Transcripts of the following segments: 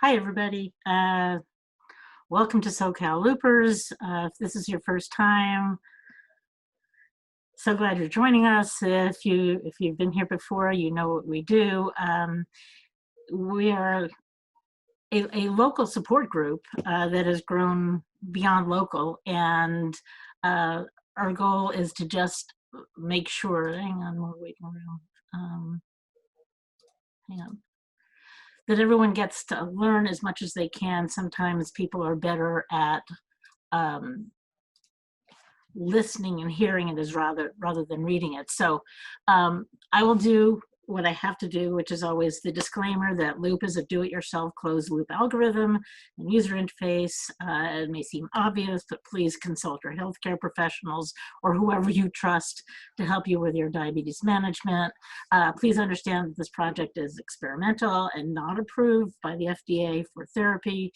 Hi, everybody. Welcome to SoCal Loopers. If this is your first time, so glad you're joining us. If you've been here before, you know what we do. We are a local support group that has grown beyond local, and our goal is to just make sure. Hang on, we're waiting around. Hang on. That everyone gets to learn as much as they can. Sometimes people are better at listening and hearing it rather than reading it. So I will do what I have to do, which is always the disclaimer that Loop is a do-it-yourself closed loop algorithm and user interface. It may seem obvious, but please consult your healthcare professionals or whoever you trust to help you with your diabetes management. Please understand that this project is experimental and not approved by the FDA for therapy,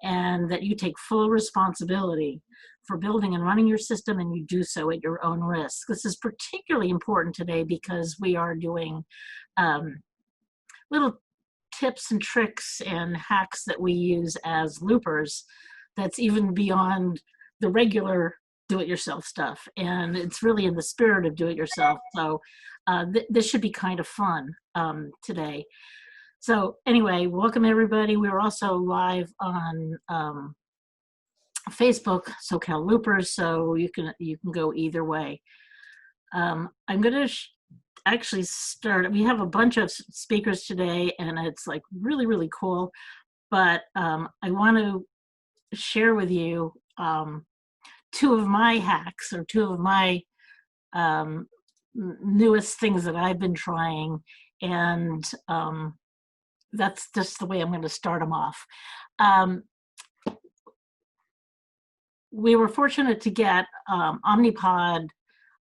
and that you take full responsibility for building and running your system, and you do so at your own risk. This is particularly important today because we are doing little tips and tricks and hacks that we use as loopers that's even beyond the regular do-it-yourself stuff. And it's really in the spirit of do-it-yourself. So this should be kind of fun today. So anyway, welcome everybody. We're also live on Facebook, SoCal Loopers, so you can go either way. I'm going to actually start. We have a bunch of speakers today, and it's like really cool. But I want to share with you two of my hacks, or two of my newest things that I've been trying, and that's just the way I'm going to start them off. We were fortunate to get Omnipod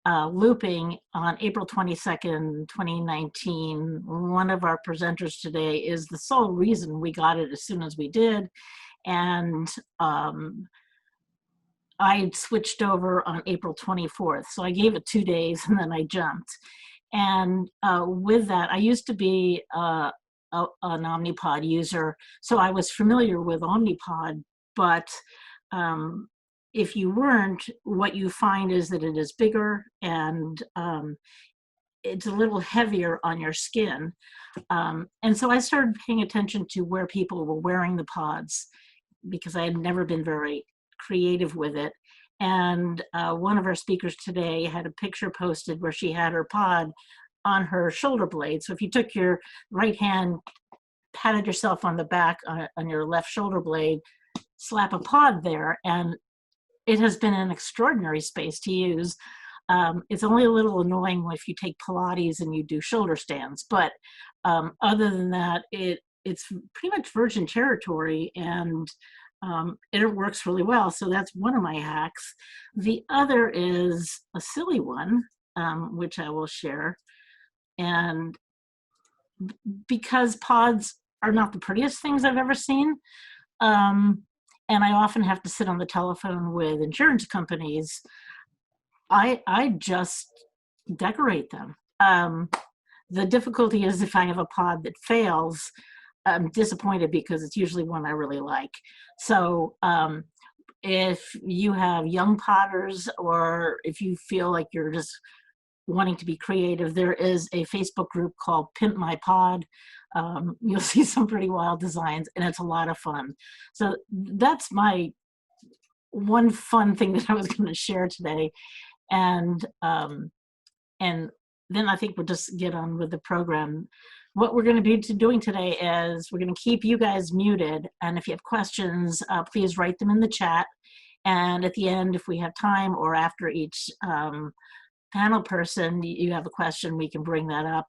looping on April 22nd, 2019. One of our presenters today is the sole reason we got it as soon as we did. And I switched over on April 24th. So I gave it 2 days and then I jumped. And with that, I used to be an Omnipod user, so I was familiar with Omnipod, but if you weren't, what you find is that it is bigger and it's a little heavier on your skin. And so I started paying attention to where people were wearing the pods because I had never been very creative with it. And one of our speakers today had a picture posted where she had her pod on her shoulder blade. So if you took your right hand, patted yourself on the back on your left shoulder blade, slap a pod there, and it has been an extraordinary space to use. It's only a little annoying if you take Pilates and you do shoulder stands, but other than that, it's pretty much virgin territory, and it works really well. So that's one of my hacks. The other is a silly one, which I will share. And because pods are not the prettiest things I've ever seen, and I often have to sit on the telephone with insurance companies, I just decorate them. The difficulty is if I have a pod that fails, I'm disappointed because it's usually one I really like. So if you have young podders, or if you feel like you're just wanting to be creative, there is a Facebook group called Pimp My Pod. You'll see some pretty wild designs, and it's a lot of fun. So that's my one fun thing that I was going to share today. And then I think we'll just get on with the program. What we're going to be doing today is we're going to keep you guys muted, and if you have questions, please write them in the chat. And at the end, if we have time, or after each panel person, you have a question, we can bring that up.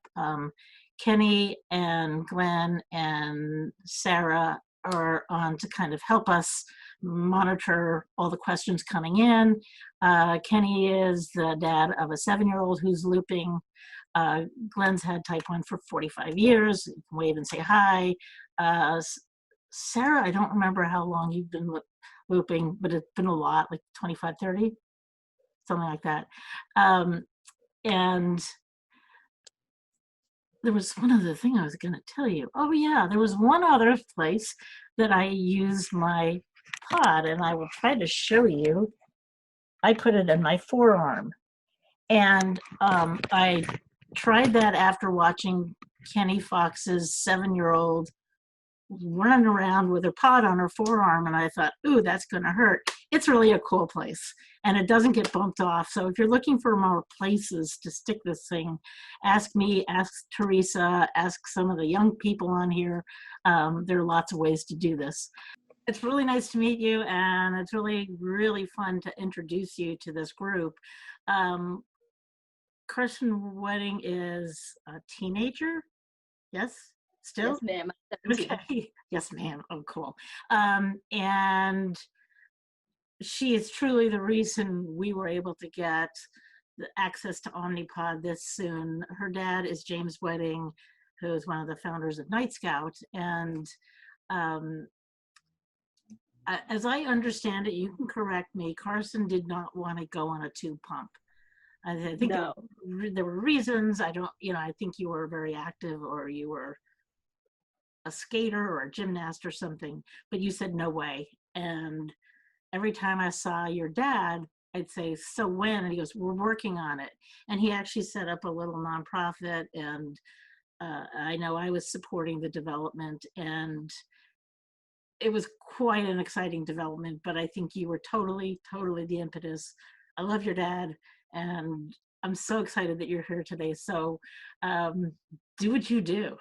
Kenny and Glenn and Sarah are on to kind of help us monitor all the questions coming in. Kenny is the dad of a 7-year-old who's looping. Glenn's had type 1 for 45 years. You can wave and say hi. Sarah, I don't remember how long you've been looping, but it's been a lot, like 25, 30, something like that. And there was one other thing I was going to tell you. Oh yeah, there was one other place that I used my pod, and I will try to show you. I put it in my forearm, and I tried that after watching Kenny Fox's 7-year-old running around with her pod on her forearm, and I thought, ooh, that's going to hurt. It's really a cool place, and it doesn't get bumped off. So if you're looking for more places to stick this thing, ask me, ask Teresa, ask some of the young people on here. There are lots of ways to do this. It's really nice to meet you, and it's really, really fun to introduce you to this group. Carson Wedding is a teenager, yes? Still? Yes, ma'am. 17. Okay. Yes, ma'am. Oh, cool. And she is truly the reason we were able to get the access to Omnipod this soon. Her dad is James Wedding, who is one of the founders of NightScout. And as I understand it, you can correct me, Carson did not want to go on a tube pump. I think No. there were reasons. I think you were very active, or you were a skater or a gymnast or something, but you said no way. And every time I saw your dad, I'd say, so when? And he goes, we're working on it. And he actually set up a little nonprofit, and I know I was supporting the development, and it was quite an exciting development, but I think you were totally, totally the impetus. I love your dad, and I'm so excited that you're here today. So do what you do.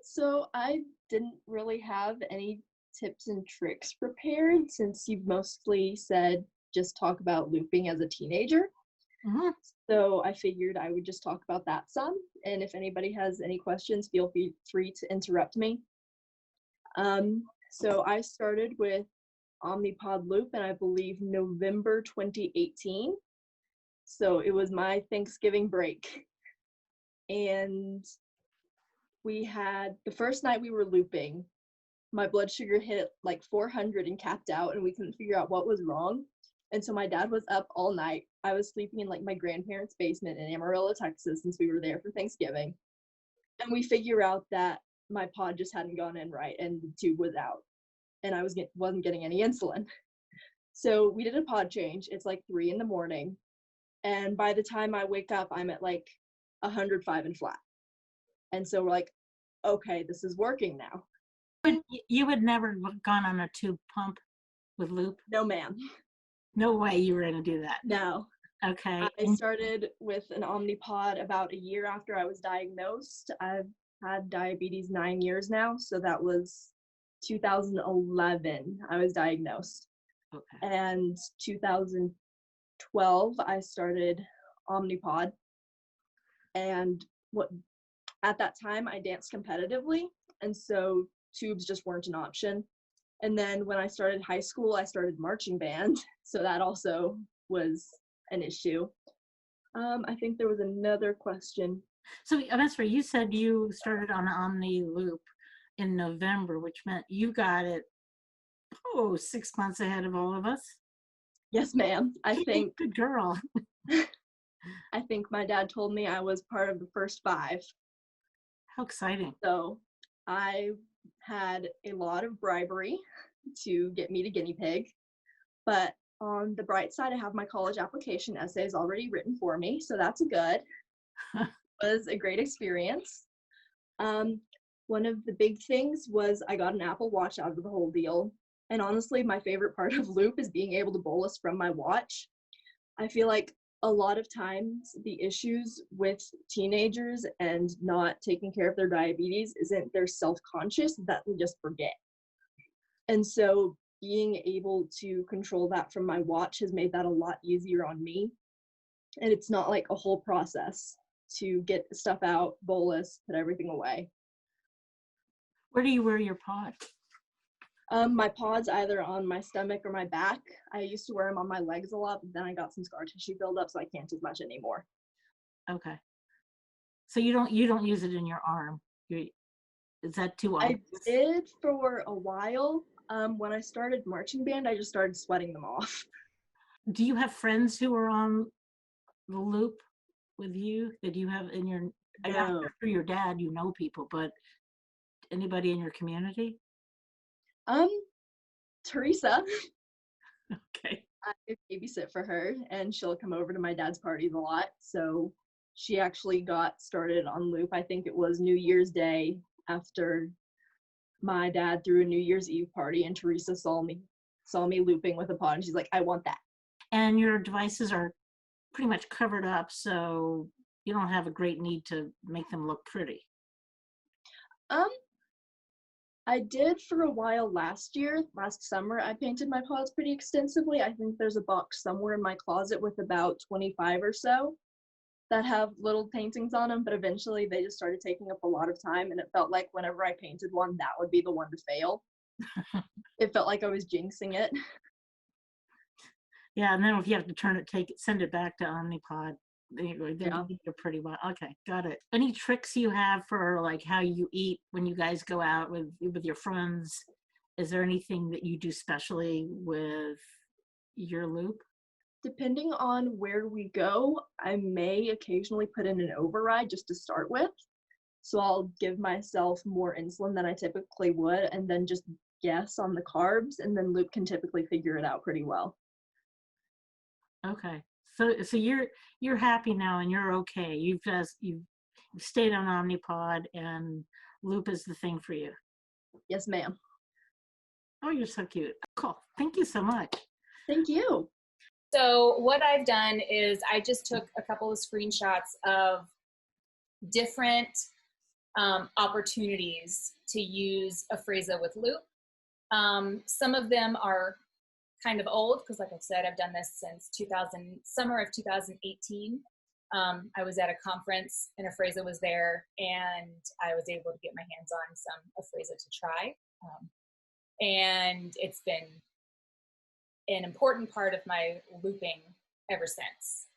So I didn't really have any tips and tricks prepared, since you've mostly said just talk about looping as a teenager. Mm-hmm. So I figured I would just talk about that some, and if anybody has any questions, feel free to interrupt me. So I started with Omnipod Loop in, I believe, November 2018. So it was my Thanksgiving break. And we had, the first night we were looping, my blood sugar hit like 400 and capped out, and we couldn't figure out what was wrong. And so my dad was up all night. I was sleeping in like my grandparents' basement in Amarillo, Texas, since we were there for Thanksgiving. And we figure out that my pod just hadn't gone in right, and the tube was out, and I wasn't getting any insulin. So we did a pod change. It's like 3 a.m. And by the time I wake up, I'm at like 105 and flat. And so we're like, okay, this is working now. You had never gone on a tube pump with loop? No, ma'am. No way you were going to do that. No. Okay. I started with an Omnipod about a year after I was diagnosed. I've had diabetes 9 years now, so that was 2011 I was diagnosed. Okay. And 2012 I started Omnipod. And at that time I danced competitively, and so tubes just weren't an option. And then when I started high school, I started marching band, so that also was an issue. I think there was another question. So that's right. You said you started on Omni Loop in November, which meant you got it 6 months ahead of all of us. Yes, ma'am. I think good girl. I think my dad told me I was part of the first 5. How exciting. So I had a lot of bribery to get me to guinea pig, but on the bright side, I have my college application essays already written for me, so that's good. It was a great experience. One of the big things was I got an Apple Watch out of the whole deal. And honestly, my favorite part of Loop is being able to bolus from my watch. I feel like a lot of times the issues with teenagers and not taking care of their diabetes isn't they're self-conscious, that they just forget. And so being able to control that from my watch has made that a lot easier on me. And it's not like a whole process to get stuff out, bolus, put everything away. Where do you wear your pod? My pod's either on my stomach or my back. I used to wear them on my legs a lot, but then I got some scar tissue buildup, so I can't as much anymore. Okay. So you don't use it in your arm. Is that too obvious? I did for a while. When I started marching band, I just started sweating them off. Do you have friends who are on the Loop? with you that you have in your, I'm No. sure your dad, you know people, but anybody in your community? Um, Teresa. Okay. I babysit for her, and she'll come over to my dad's parties a lot. So she actually got started on Loop. I think it was New Year's Day after my dad threw a New Year's Eve party, and Teresa saw me looping with a pod, and she's like, "I want that." And your devices are pretty much covered up, so you don't have a great need to make them look pretty. Um, I did for a while last summer. I painted my pods pretty extensively. I think there's a box somewhere in my closet with about 25 or so that have little paintings on them, but eventually they just started taking up a lot of time, and it felt like whenever I painted one, that would be the one to fail. It felt like I was jinxing it. Yeah, and then if you have to send it back to Omnipod, Yeah. you're pretty well. Okay, got it. Any tricks you have for like how you eat when you guys go out with your friends? Is there anything that you do specially with your loop? Depending on where we go, I may occasionally put in an override just to start with. So I'll give myself more insulin than I typically would, and then just guess on the carbs, and then Loop can typically figure it out pretty well. Okay, so you're happy now and you're okay. You've stayed on Omnipod and loop is the thing for you. Yes, ma'am. Oh, you're so cute. Cool. Thank you so much. Thank you. So what I've done is I just took a couple of screenshots of different opportunities to use Afrezza with Loop. Some of them are kind of old because, like I said, I've done this since summer of 2018. I was at a conference and Afrezza was there, and I was able to get my hands on some Afrezza to try. And it's been an important part of my looping ever since.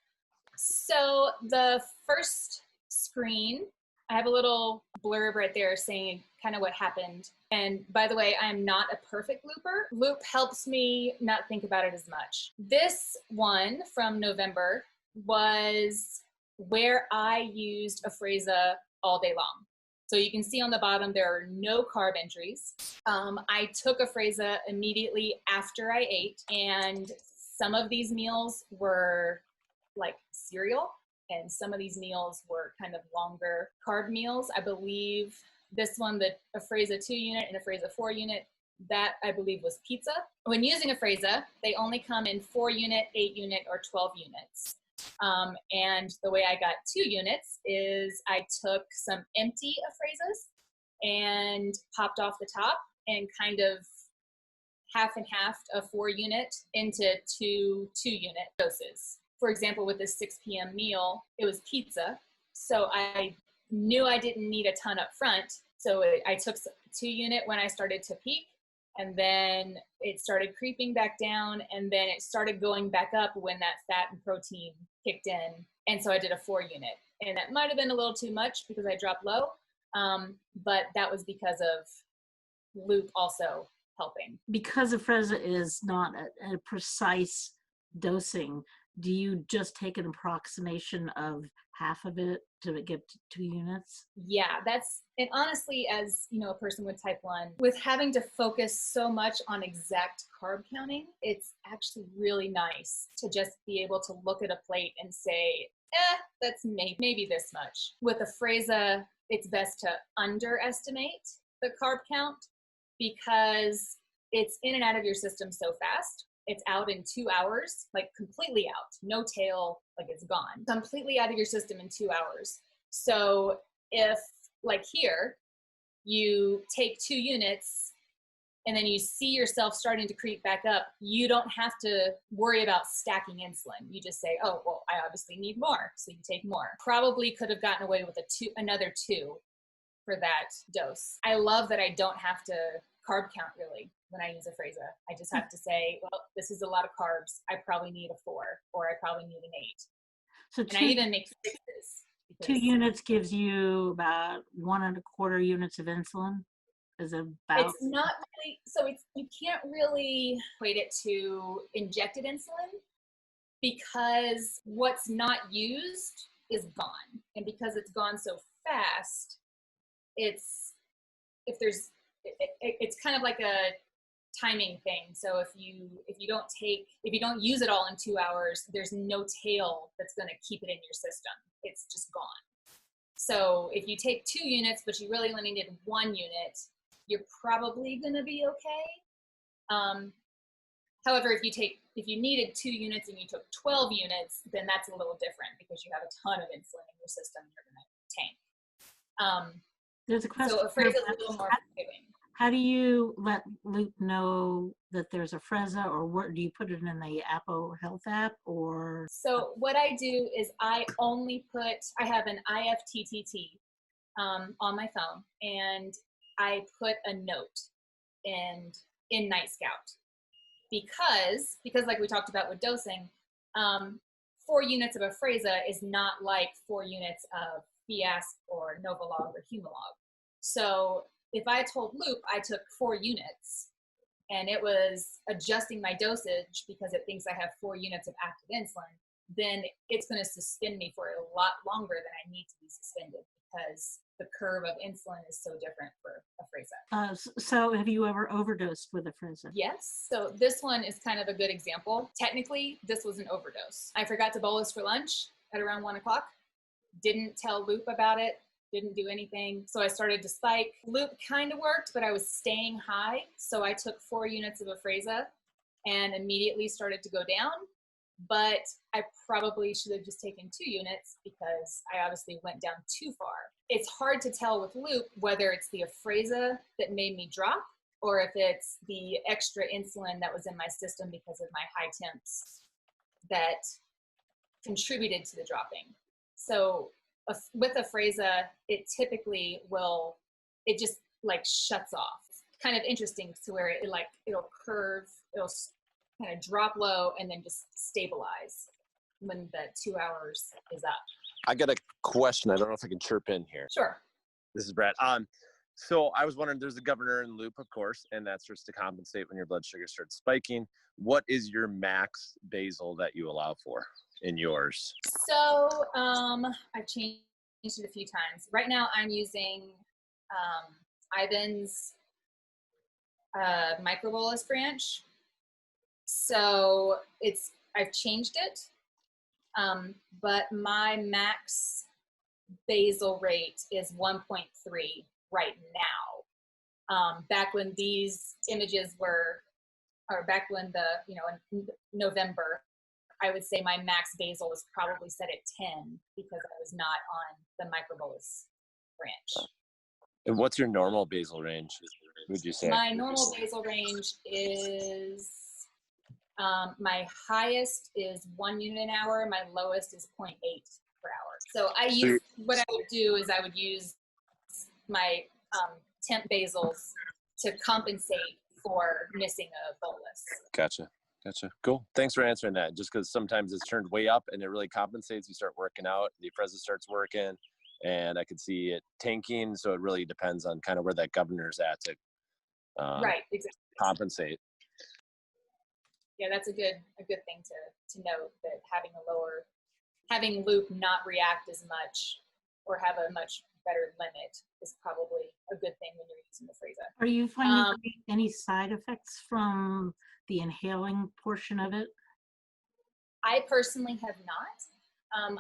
So the first screen, I have a little blurb right there saying kind of what happened. And by the way, I'm not a perfect looper. Loop helps me not think about it as much. This one from November was where I used Afrezza all day long. So you can see on the bottom, there are no carb entries. I took Afrezza immediately after I ate, and some of these meals were like cereal, and some of these meals were kind of longer carb meals. I believe this one, the Afrezza 2 unit and Afrezza 4 unit, that I believe was pizza. When using Afrezza, they only come in 4 unit, 8 unit, or 12 units. And the way I got 2 units is I took some empty Afrezzas and popped off the top and kind of half and half a 4 unit into 2 2-unit doses. For example, with this 6 p.m. meal, it was pizza. So I knew I didn't need a ton up front. So I took 2 unit when I started to peak, and then it started creeping back down, and then it started going back up when that fat and protein kicked in. And so I did a 4 unit. And that might have been a little too much because I dropped low, but that was because of Loop also helping. Because Afrezza is not a precise dosing, do you just take an approximation of half of it to get to 2 units? Yeah, and honestly, as you know, a person with type 1, with having to focus so much on exact carb counting, it's actually really nice to just be able to look at a plate and say, that's maybe this much. With Afrezza, it's best to underestimate the carb count because it's in and out of your system so fast. It's out in 2 hours, like completely out, no tail, like it's gone, completely out of your system in 2 hours. So if, like here, you take 2 units and then you see yourself starting to creep back up, you don't have to worry about stacking insulin. You just say, oh, well, I obviously need more, so you take more. Probably could have gotten away with another 2 for that dose. I love that I don't have to carb count really when I use Afrezza. I just have to say, well, this is a lot of carbs. I probably need a 4, or I probably need an 8. So and I even make 6s. 2 units gives you about 1.25 units of insulin. Is about. It's not really, so you can't really equate it to injected insulin because what's not used is gone. And because it's gone so fast, it's kind of like a timing thing. So if you don't use it all in 2 hours, there's no tail that's going to keep it in your system. It's just gone. So if you take 2 units, but you really only needed 1 unit, you're probably going to be okay. However, if you needed 2 units and you took 12 units, then that's a little different because you have a ton of insulin in your system you're going to tank. There's a question. So Afrezza is a little more forgiving. How do you let Luke know that there's Afrezza, or what do you put it in the Apple Health app, or? So what I do is I have an IFTTT on my phone, and I put a note in NightScout because like we talked about with dosing, 4 units of Afrezza is not like 4 units of Fiasp or Novolog or Humalog. So if I told Luke I took 4 units and it was adjusting my dosage because it thinks I have 4 units of active insulin, then it's going to suspend me for a lot longer than I need to be suspended because the curve of insulin is so different for Afrezza. So have you ever overdosed with Afrezza? Yes. So this one is kind of a good example. Technically, this was an overdose. I forgot to bolus for lunch at around 1 o'clock. Didn't tell Luke about it. Didn't do anything. So I started to spike. Loop kind of worked, but I was staying high. So I took 4 units of Afrezza and immediately started to go down. But I probably should have just taken 2 units because I obviously went down too far. It's hard to tell with Loop whether it's the Afrezza that made me drop or if it's the extra insulin that was in my system because of my high temps that contributed to the dropping. So with Afrezza, it typically it just like shuts off. It's kind of interesting to where it'll curve, it'll kind of drop low and then just stabilize when the 2 hours is up. I got a question. I don't know if I can chirp in here. Sure. This is Brad. So I was wondering, there's a governor in Loop, of course, and that's just to compensate when your blood sugar starts spiking. What is your max basal that you allow for in yours? So I've changed it a few times. Right now I'm using Ivan's microbolus branch. So I've changed it, but my max basal rate is 1.3 right now. Back when these images were, or back when in November, I would say my max basal was probably set at 10 because I was not on the microbolus branch. And what's your normal basal range, would you say? My normal basal range is, my highest is 1 unit an hour. My lowest is 0.8 per hour. So what I would do is I would use my temp basals to compensate for missing a bolus. Gotcha. Cool. Thanks for answering that. Just because sometimes it's turned way up and it really compensates. You start working out, the Afrezza starts working, and I could see it tanking. So it really depends on kind of where that governor's at to right, exactly. compensate. Yeah, that's a good thing to note, that having Loop not react as much or have a much better limit is probably a good thing when you're using the Afrezza. Are you finding any side effects from the inhaling portion of it? I personally have not.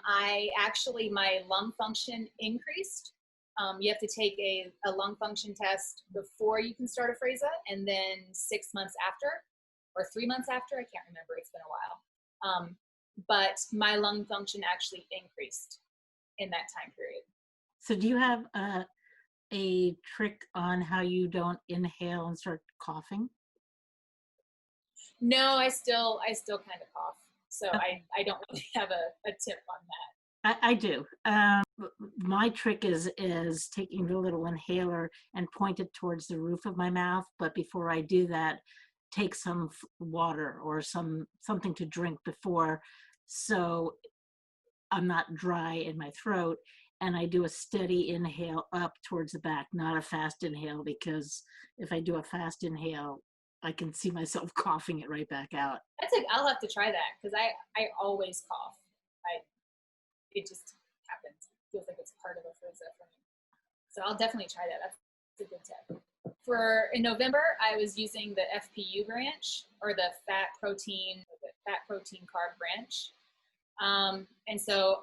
My lung function increased. You have to take a lung function test before you can start Afrezza, and then 6 months after, or 3 months after, I can't remember, it's been a while. But my lung function actually increased in that time period. So do you have a trick on how you don't inhale and start coughing? No, I still kind of cough. So okay. I don't really have a tip on that. I do. My trick is taking the little inhaler and point it towards the roof of my mouth. But before I do that, take some water or something to drink before, so I'm not dry in my throat. And I do a steady inhale up towards the back, not a fast inhale, because if I do a fast inhale, I can see myself coughing it right back out. I'll have to try that because I always cough. happens. It feels like it's part of Afrezza for me. So I'll definitely try that. That's a good tip. In November, I was using the FPU branch, or the fat protein carb branch. And so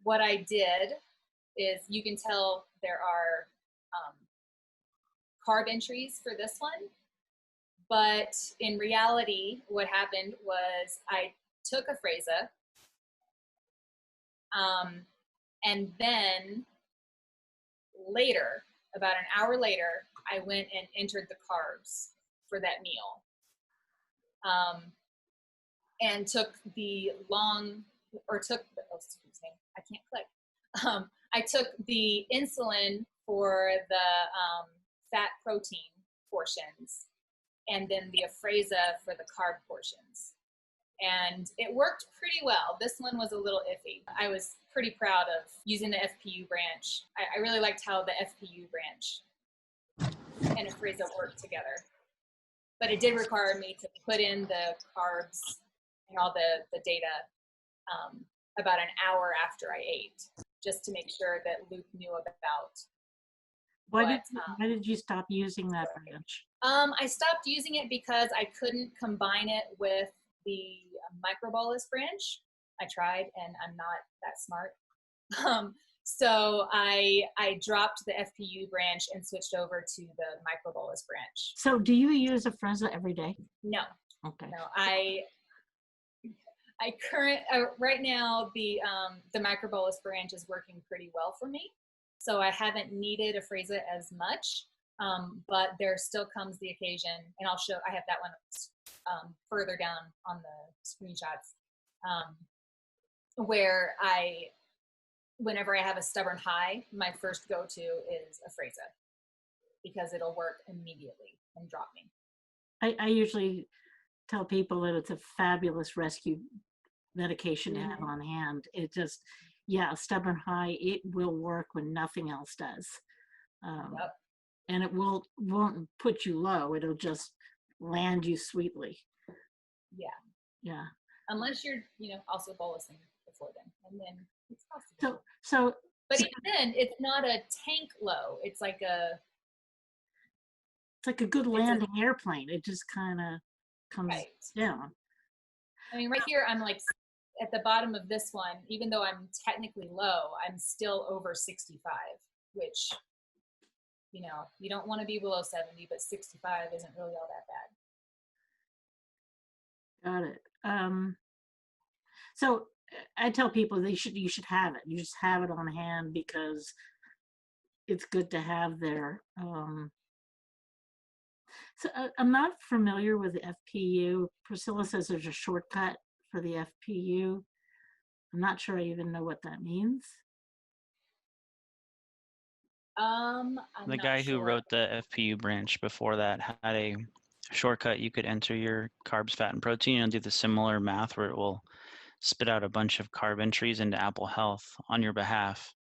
what I did is, you can tell there are carb entries for this one, but in reality, what happened was I took Afrezza, and then later, about an hour later, I went and entered the carbs for that meal, and took the I can't click. I took the insulin for the fat protein portions, and then the Afrezza for the carb portions. And it worked pretty well. This one was a little iffy. I was pretty proud of using the FPU branch. I really liked how the FPU branch and Afrezza worked together. But it did require me to put in the carbs and all the data about an hour after I ate, just to make sure that Luke knew about. Why did you stop using that branch? I stopped using it because I couldn't combine it with the microbolus branch. I tried, and I'm not that smart. So I dropped the FPU branch and switched over to the microbolus branch. So do you use Afrezza every day? No. Okay. No, right now the microbolus branch is working pretty well for me, so I haven't needed Afrezza as much. But there still comes the occasion, and I have that one further down on the screenshots, where whenever I have a stubborn high, my first go-to is Afrezza, because it'll work immediately and drop me. I usually tell people that it's a fabulous rescue medication to have on hand. It just, a stubborn high, it will work when nothing else does. Yep. And it won't put you low. It'll just land you sweetly. Yeah. Yeah. Unless you're, also bolusing before then, and then it's possible. But even then, it's not a tank low. It's like a good landing airplane. It just kind of comes down. I mean, right here, I'm like at the bottom of this one. Even though I'm technically low, I'm still over 65, which, you don't want to be below 70, but 65 isn't really all that bad. Got it. So I tell people you should have it. You just have it on hand because it's good to have there. So I'm not familiar with the FPU. Priscilla says there's a shortcut for the FPU. I'm not sure I even know what that means. The guy who wrote the FPU branch before that had a shortcut. You could enter your carbs, fat, and protein and do the similar math where it will spit out a bunch of carb entries into Apple Health on your behalf.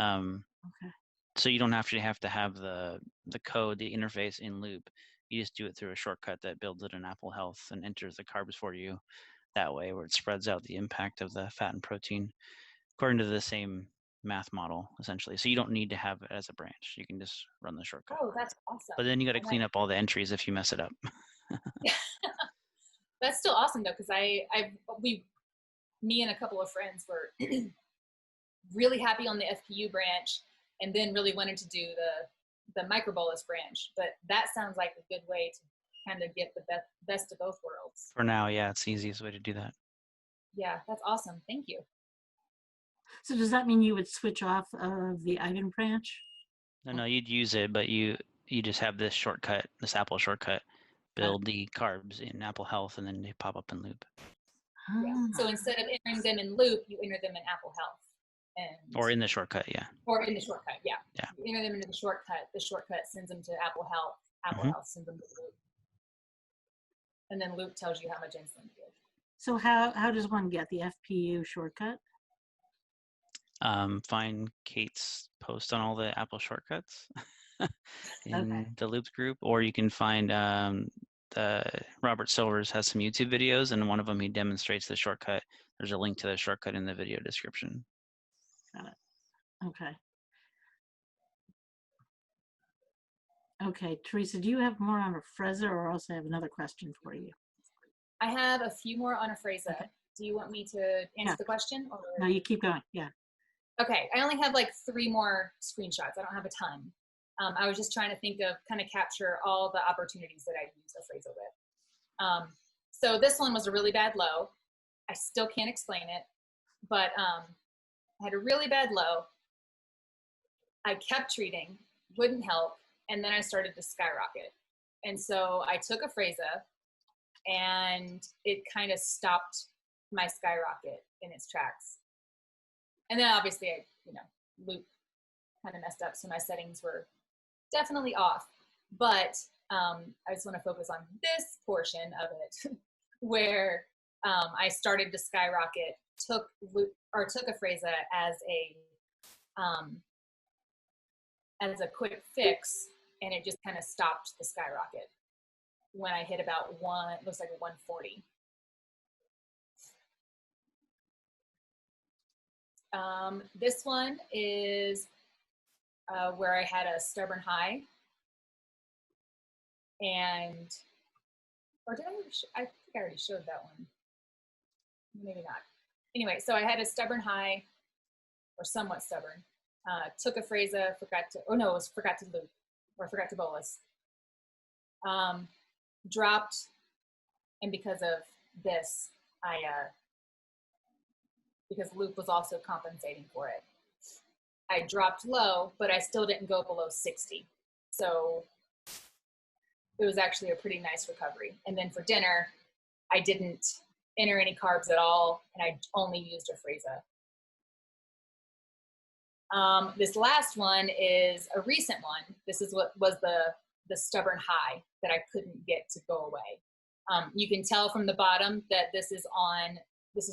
Okay. So you don't actually have to have the code, the interface in loop. You just do it through a shortcut that builds it in Apple Health and enters the carbs for you that way, where it spreads out the impact of the fat and protein according to the same math model, essentially. So you don't need to have it as a branch. You can just run the shortcut. Oh, that's awesome. But then you got to clean up all the entries if you mess it up. That's still awesome, though, because me and a couple of friends were really happy on the FPU branch, and then really wanted to do the microbolus branch. But that sounds like a good way to kind of get the best of both worlds. For now, yeah, it's the easiest way to do that. Yeah, that's awesome. Thank you. So does that mean you would switch off of the Ivan branch? No, you'd use it, but you just have this shortcut, this Apple shortcut, build the carbs in Apple Health, and then they pop up in Loop. Yeah. So instead of entering them in Loop, you enter them in Apple Health. Or in the shortcut, yeah. Or in the shortcut, yeah. Yeah. You enter them into the shortcut sends them to Apple Health. Apple Health sends them to Loop. And then Loop tells you how much insulin to give. So how does one get the FPU shortcut? Find Kate's post on all the Apple shortcuts in the Loops group, or you can find Robert Silvers has some YouTube videos, and one of them he demonstrates the shortcut. There's a link to the shortcut in the video description. Got it. Okay. Okay, Teresa, do you have more on Afrezza, or else I have another question for you? I have a few more on Afrezza. Okay. Do you want me to answer Yeah. the question? Or? No, you keep going. Yeah. Okay, I only have like 3 more screenshots. I don't have a ton. I was just trying to think of kind of capture all the opportunities that I use Afrezza with. So this one was a really bad low. I still can't explain it, but I had a really bad low. I kept treating, wouldn't help, and then I started to skyrocket. And so I took Afrezza, and it kind of stopped my skyrocket in its tracks. And then obviously Loop kind of messed up, so my settings were definitely off. But I just want to focus on this portion of it where I started to skyrocket, took Afrezza as a quick fix, and it just kind of stopped the skyrocket when I hit about looks like 140. This one is where I had a stubborn high, and or did I think I already showed that one. Maybe not. Anyway, so I had a stubborn high, or somewhat stubborn. Took Afrezza, forgot to loop, or forgot to bolus. Dropped, and because of this, because loop was also compensating for it, I dropped low, but I still didn't go below 60. So it was actually a pretty nice recovery. And then for dinner, I didn't enter any carbs at all, and I only used Afrezza. This last one is a recent one. This is what was the stubborn high that I couldn't get to go away. You can tell from the bottom that this is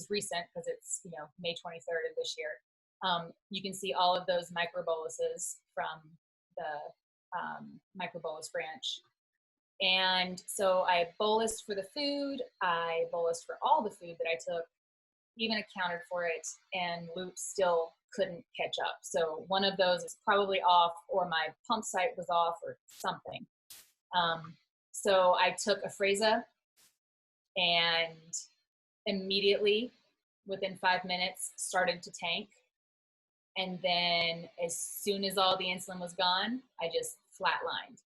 recent because it's May 23rd of this year. You can see all of those microboluses from the microbolus branch. And so I bolused for the food, I bolused for all the food that I took, even accounted for it, and loop still couldn't catch up. So one of those is probably off, or my pump site was off, or something. So I took Afrezza, and immediately, within 5 minutes, started to tank. And then as soon as all the insulin was gone, I just flatlined.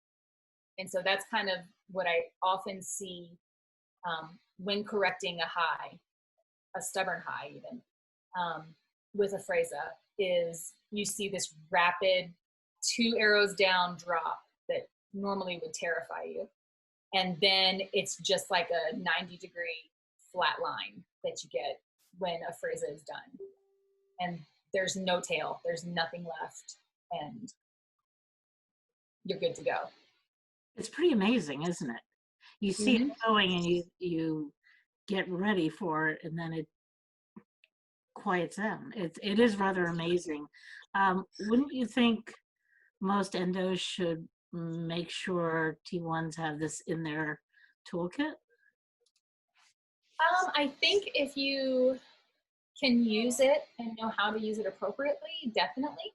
And so that's kind of what I often see when correcting a high, a stubborn high even, with Afrezza, is you see this rapid 2 arrows down drop that normally would terrify you. And then it's just like a 90-degree flat line that you get when Afrezza is done. And there's no tail, there's nothing left, and you're good to go. It's pretty amazing, isn't it? You see it going, and you get ready for it, and then it quiets down. It is rather amazing. Wouldn't you think most endos should make sure T1s have this in their toolkit? I think if you can use it and know how to use it appropriately, definitely.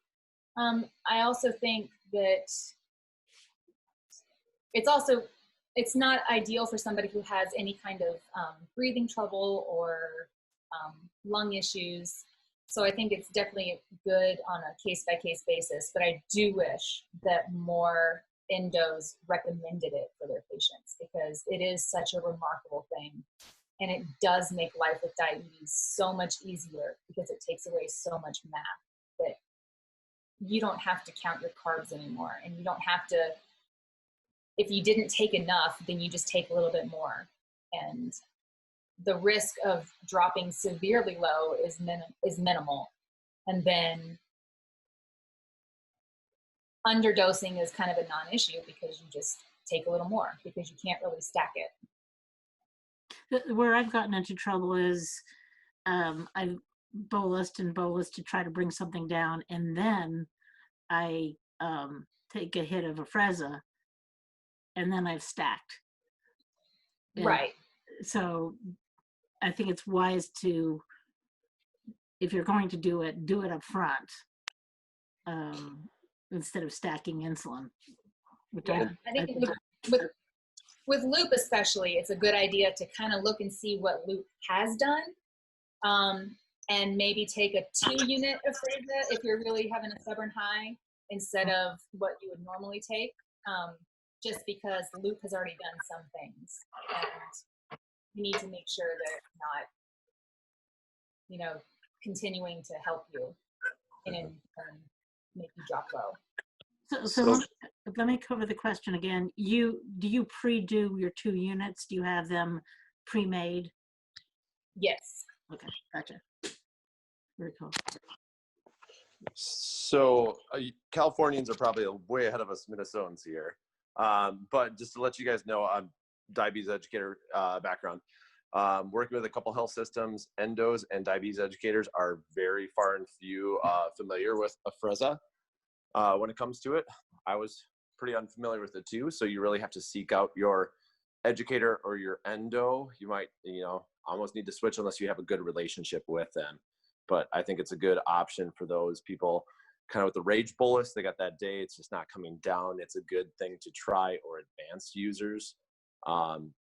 I also think that it's not ideal for somebody who has any kind of breathing trouble or lung issues. So I think it's definitely good on a case-by-case basis, but I do wish that more endos recommended it for their patients, because it is such a remarkable thing. And it does make life with diabetes so much easier, because it takes away so much math that you don't have to count your carbs anymore. And you don't have to, if you didn't take enough, then you just take a little bit more. And the risk of dropping severely low is minimal. And then underdosing is kind of a non-issue, because you just take a little more, because you can't really stack it. Where I've gotten into trouble is I've bolused to try to bring something down, and then I take a hit of Afrezza, and then I've stacked. And Right. so I think it's wise to, if you're going to do it up front, instead of stacking insulin. Yeah, I think with Loop especially, it's a good idea to kind of look and see what Loop has done, and maybe take a 2-unit Afrezza if you're really having a stubborn high instead of what you would normally take, just because Loop has already done some things, and you need to make sure that it's not, you know, continuing to help you and in turn make you drop low. So let me cover the question again. Do you pre-do your 2 units? Do you have them pre-made? Yes. Okay, gotcha. Very cool. So Californians are probably way ahead of us Minnesotans here. But just to let you guys know, I'm diabetes educator background. Working with a couple health systems, endos and diabetes educators are very far and few familiar with Afrezza. When it comes to it, I was pretty unfamiliar with it too. So you really have to seek out your educator or your endo. You might, almost need to switch unless you have a good relationship with them. But I think it's a good option for those people kind of with the rage bolus. They got that day, it's just not coming down. It's a good thing to try, or advanced users.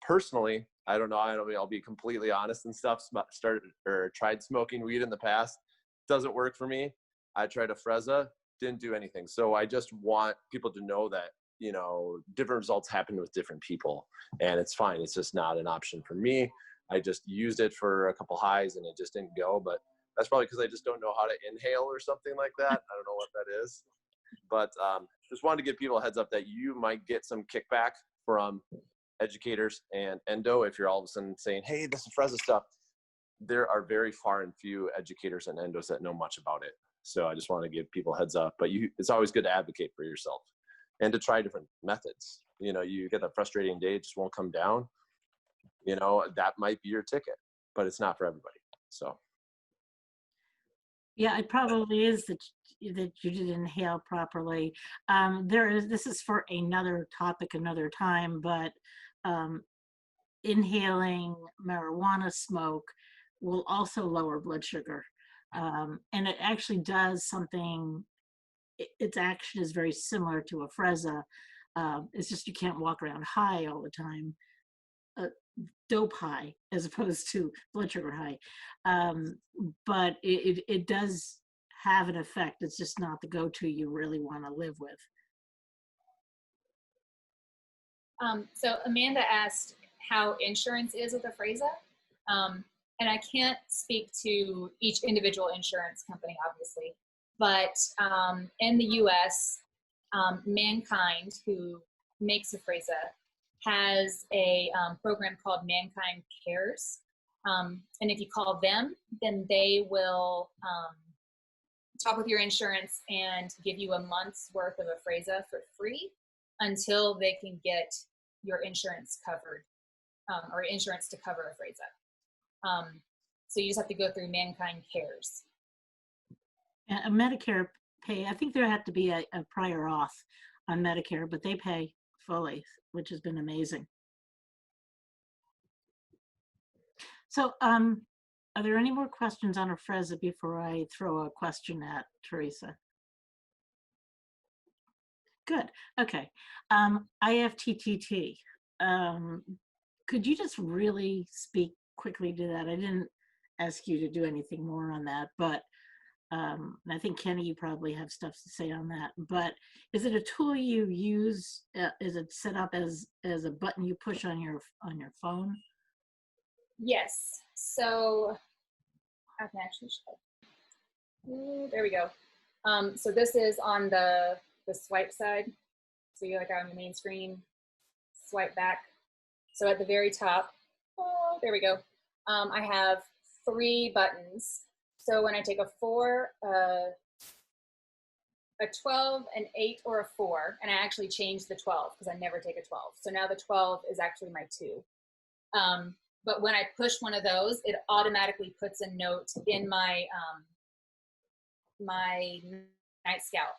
Personally, I don't know. I'll be completely honest and stuff. Tried smoking weed in the past. Doesn't work for me. I tried Afrezza, didn't do anything. So I just want people to know that, different results happen with different people, and it's fine. It's just not an option for me. I just used it for a couple highs and it just didn't go, but that's probably because I just don't know how to inhale or something like that. I don't know what that is, but just wanted to give people a heads up that you might get some kickback from educators and endo if you're all of a sudden saying, hey, this is Afrezza stuff. There are very far and few educators and endos that know much about it. So I just want to give people a heads up, but it's always good to advocate for yourself and to try different methods. You get that frustrating day, it just won't come down. That might be your ticket, but it's not for everybody. So. Yeah, it probably is that you didn't inhale properly. This is for another topic, another time, but inhaling marijuana smoke will also lower blood sugar. And it actually does something, its action is very similar to Afrezza. It's just you can't walk around high all the time. Dope high as opposed to blood sugar high, but it does have an effect. It's just not the go-to you really want to live with. So Amanda asked how insurance is with Afrezza, and I can't speak to each individual insurance company, obviously, but in the U.S., Mankind, who makes Afrezza, has a program called Mankind Cares. And if you call them, then they will talk with your insurance and give you a month's worth of Afrezza for free until they can get your insurance covered, or insurance to cover Afrezza. So you just have to go through Mankind Cares. And a Medicare pay, I think there had to be a prior auth on Medicare, but they pay fully, which has been amazing. So are there any more questions on Afrezza before I throw a question at Teresa? Good. Okay. IFTTT. Could you just really speak quickly to that? I didn't ask you to do anything more on that, but I think Kenny, you probably have stuff to say on that. But is it a tool you use? Is it set up as a button you push on your phone? Yes. So I can actually show. There we go. So this is on the swipe side. So you're like on the main screen, swipe back. So at the very top, there we go. I have 3 buttons. So when I take a 4, a 12, an 8, or a 4, and I actually changed the 12 because I never take a 12. So now the 12 is actually my 2. But when I push one of those, it automatically puts a note in my my NightScout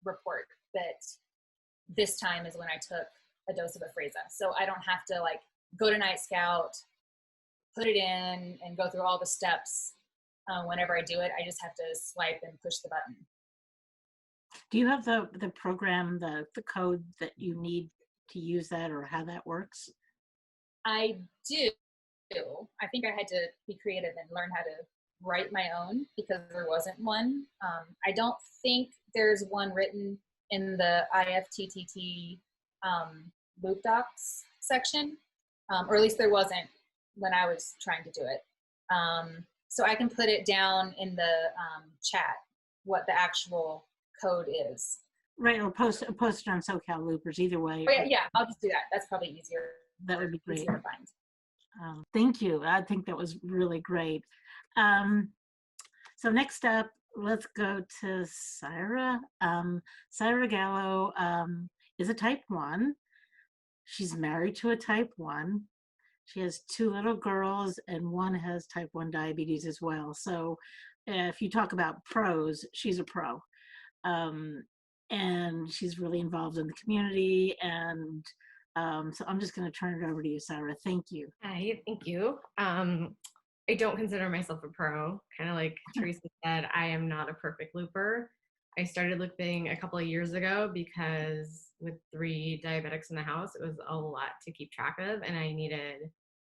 report that this time is when I took a dose of Afrezza. So I don't have to like go to NightScout, put it in, and go through all the steps. Whenever I do it, I just have to swipe and push the button. Do you have the program, the code that you need to use that, or how that works? I do. I think I had to be creative and learn how to write my own because there wasn't one. I don't think there's one written in the IFTTT loop docs section, or at least there wasn't when I was trying to do it. So I can put it down in the chat what the actual code is. Right, or post it on SoCal Loopers, either way. Oh, yeah, I'll just do that. That's probably easier. That would be great. Easier to find. Thank you. I think that was really great. So next up, let's go to Saira. Saira Gallo is a type 1. She's married to a type 1. She has 2 little girls, and one has type 1 diabetes as well. So if you talk about pros, she's a pro. And she's really involved in the community. And so I'm just going to turn it over to you, Saira. Thank you. Hi, thank you. I don't consider myself a pro. Kind of like Teresa said, I am not a perfect looper. I started looping a couple of years ago because with 3 diabetics in the house, it was a lot to keep track of, and I needed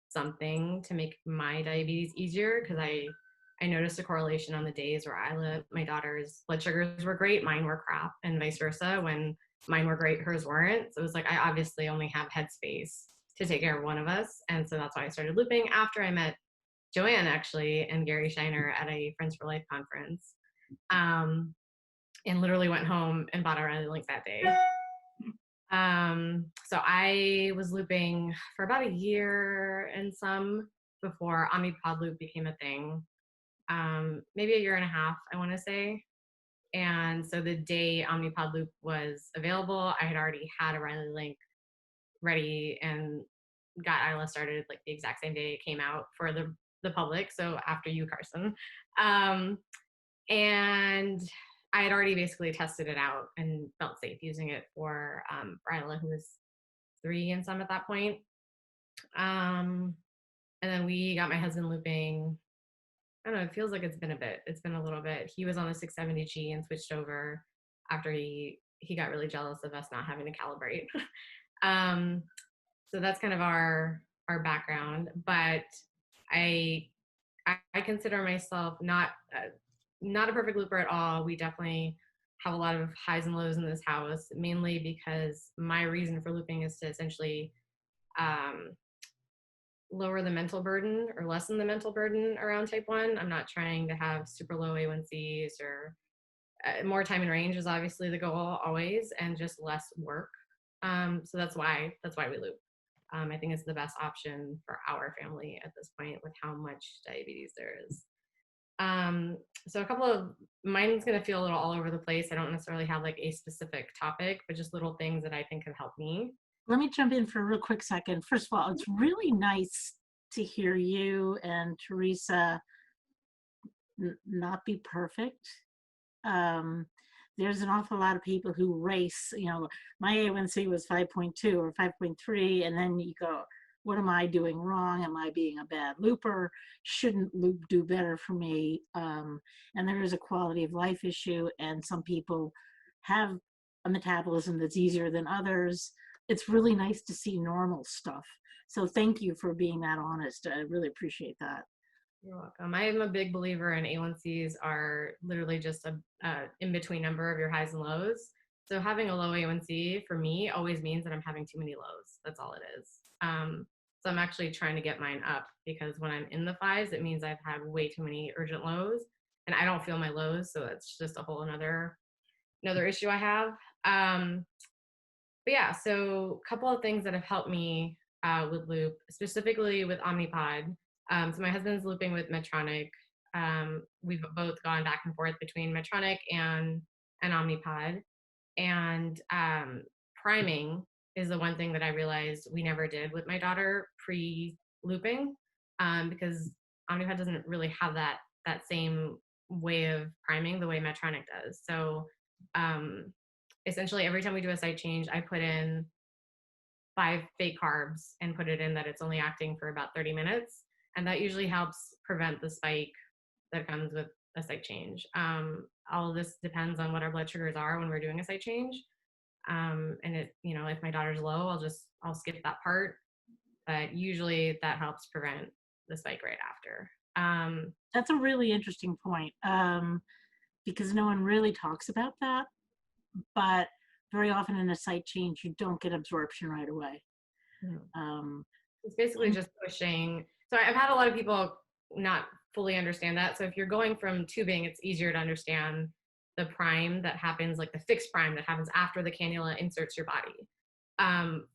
something to make my diabetes easier because I noticed a correlation on the days where I lived. My daughter's blood sugars were great, mine were crap, and vice versa. When mine were great, hers weren't. So it was like, I obviously only have headspace to take care of one of us. And so that's why I started looping after I met Joanne, actually, and Gary Shiner at a Friends for Life conference. And literally went home and bought a Riley Link that day. So I was looping for about a year and some before Omnipod loop became a thing. Maybe a year and a half, I want to say. And so the day Omnipod loop was available, I had already had a Riley Link ready and got ILA started like the exact same day it came out for the public. So after you, Carson. And I had already basically tested it out and felt safe using it for Isla, who was 3 and some at that point. And then we got my husband looping. I don't know, it feels like it's been a bit. It's been a little bit. He was on the 670G and switched over after he got really jealous of us not having to calibrate. So that's kind of our background. But I consider myself not a perfect looper at all. We definitely have a lot of highs and lows in this house, mainly because my reason for looping is to essentially lower the mental burden or lessen the mental burden around type 1. I'm not trying to have super low A1Cs or more time in range is obviously the goal always, and just less work. So that's why we loop. I think it's the best option for our family at this point with how much diabetes there is. So a couple of mine's going to feel a little all over the place. I don't necessarily have like a specific topic, but just little things that I think have helped me. Let me jump in for a real quick second. First of all, it's really nice to hear you and Teresa not be perfect. There's an awful lot of people who race, you know, my A1C was 5.2 or 5.3, and then you go, what am I doing wrong? Am I being a bad looper? Shouldn't loop do better for me? And there is a quality of life issue, and some people have a metabolism that's easier than others. It's really nice to see normal stuff. So thank you for being that honest. I really appreciate that. You're welcome. I am a big believer in A1Cs are literally just a in-between number of your highs and lows. So having a low A1C for me always means that I'm having too many lows. That's all it is. So I'm actually trying to get mine up because when I'm in the 5s, it means I've had way too many urgent lows and I don't feel my lows. So that's just a whole another issue I have. But yeah, so a couple of things that have helped me with loop, specifically with Omnipod. So my husband's looping with Medtronic. We've both gone back and forth between Medtronic and Omnipod. And priming is the one thing that I realized we never did with my daughter pre-looping because Omnipod doesn't really have that same way of priming the way Medtronic does. So essentially every time we do a site change, I put in 5 fake carbs and put it in that it's only acting for about 30 minutes. And that usually helps prevent the spike that comes with a site change. All of this depends on what our blood sugars are when we're doing a site change. And if my daughter's low, I'll skip that part. But usually that helps prevent the spike right after. That's a really interesting point, because no one really talks about that. But very often in a site change, you don't get absorption right away. It's basically just pushing. So I've had a lot of people not fully understand that. So if you're going from tubing, it's easier to understand the prime that happens, like the fixed prime that happens after the cannula inserts your body.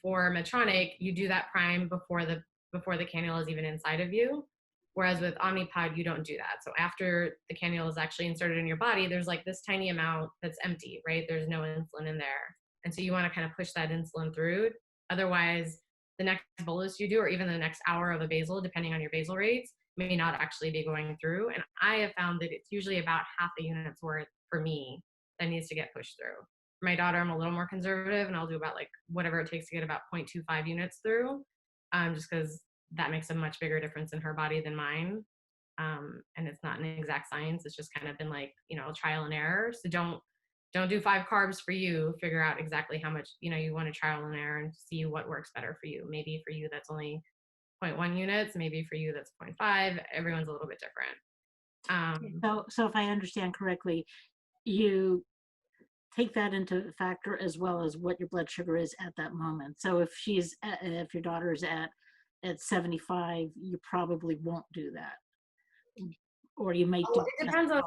For Medtronic, you do that prime before the cannula is even inside of you. Whereas with Omnipod, you don't do that. So after the cannula is actually inserted in your body, there's like this tiny amount that's empty, right? There's no insulin in there. And so you want to kind of push that insulin through. Otherwise, the next bolus you do, or even the next hour of a basal, depending on your basal rates, may not actually be going through. And I have found that it's usually about half a unit's worth for me that needs to get pushed through. For my daughter, I'm a little more conservative, and I'll do about like whatever it takes to get about 0.25 units through, just because that makes a much bigger difference in her body than mine. And it's not an exact science. It's just kind of been like, trial and error. So don't do 5 carbs for you. Figure out exactly how much, you want to trial and error and see what works better for you. Maybe for you, that's only 0.1 units. Maybe for you, that's 0.5. Everyone's a little bit different. So if I understand correctly, you take that into factor as well as what your blood sugar is at that moment. So if your daughter is at 75, you probably won't do that. Or you might do. It depends on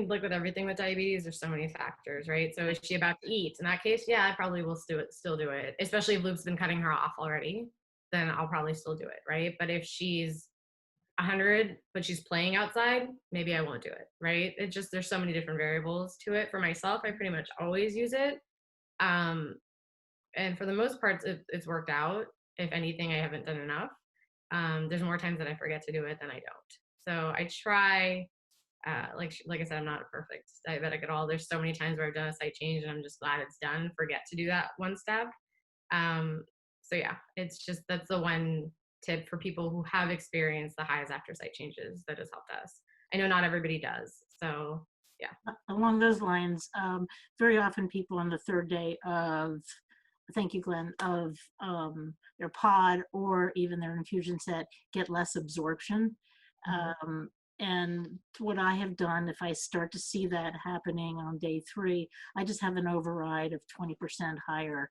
like with everything with diabetes, there's so many factors, right? So is she about to eat? In that case, yeah, I probably will still do it. Especially if Luke's been cutting her off already, then I'll probably still do it, right? But if she's 100, but she's playing outside, maybe I won't do it, right? There's so many different variables to it. For myself, I pretty much always use it. And for the most part, it's worked out. If anything, I haven't done enough. There's more times that I forget to do it than I don't. So I try, like I said, I'm not a perfect diabetic at all. There's so many times where I've done a site change and I'm just glad it's done, forget to do that one step. So yeah, that's the one tip for people who have experienced the highs after site changes that has helped us. I know not everybody does. So yeah. Along those lines, very often people on the third day of, thank you, Glenn, of their pod or even their infusion set get less absorption. And what I have done, if I start to see that happening on day 3, I just have an override of 20% higher.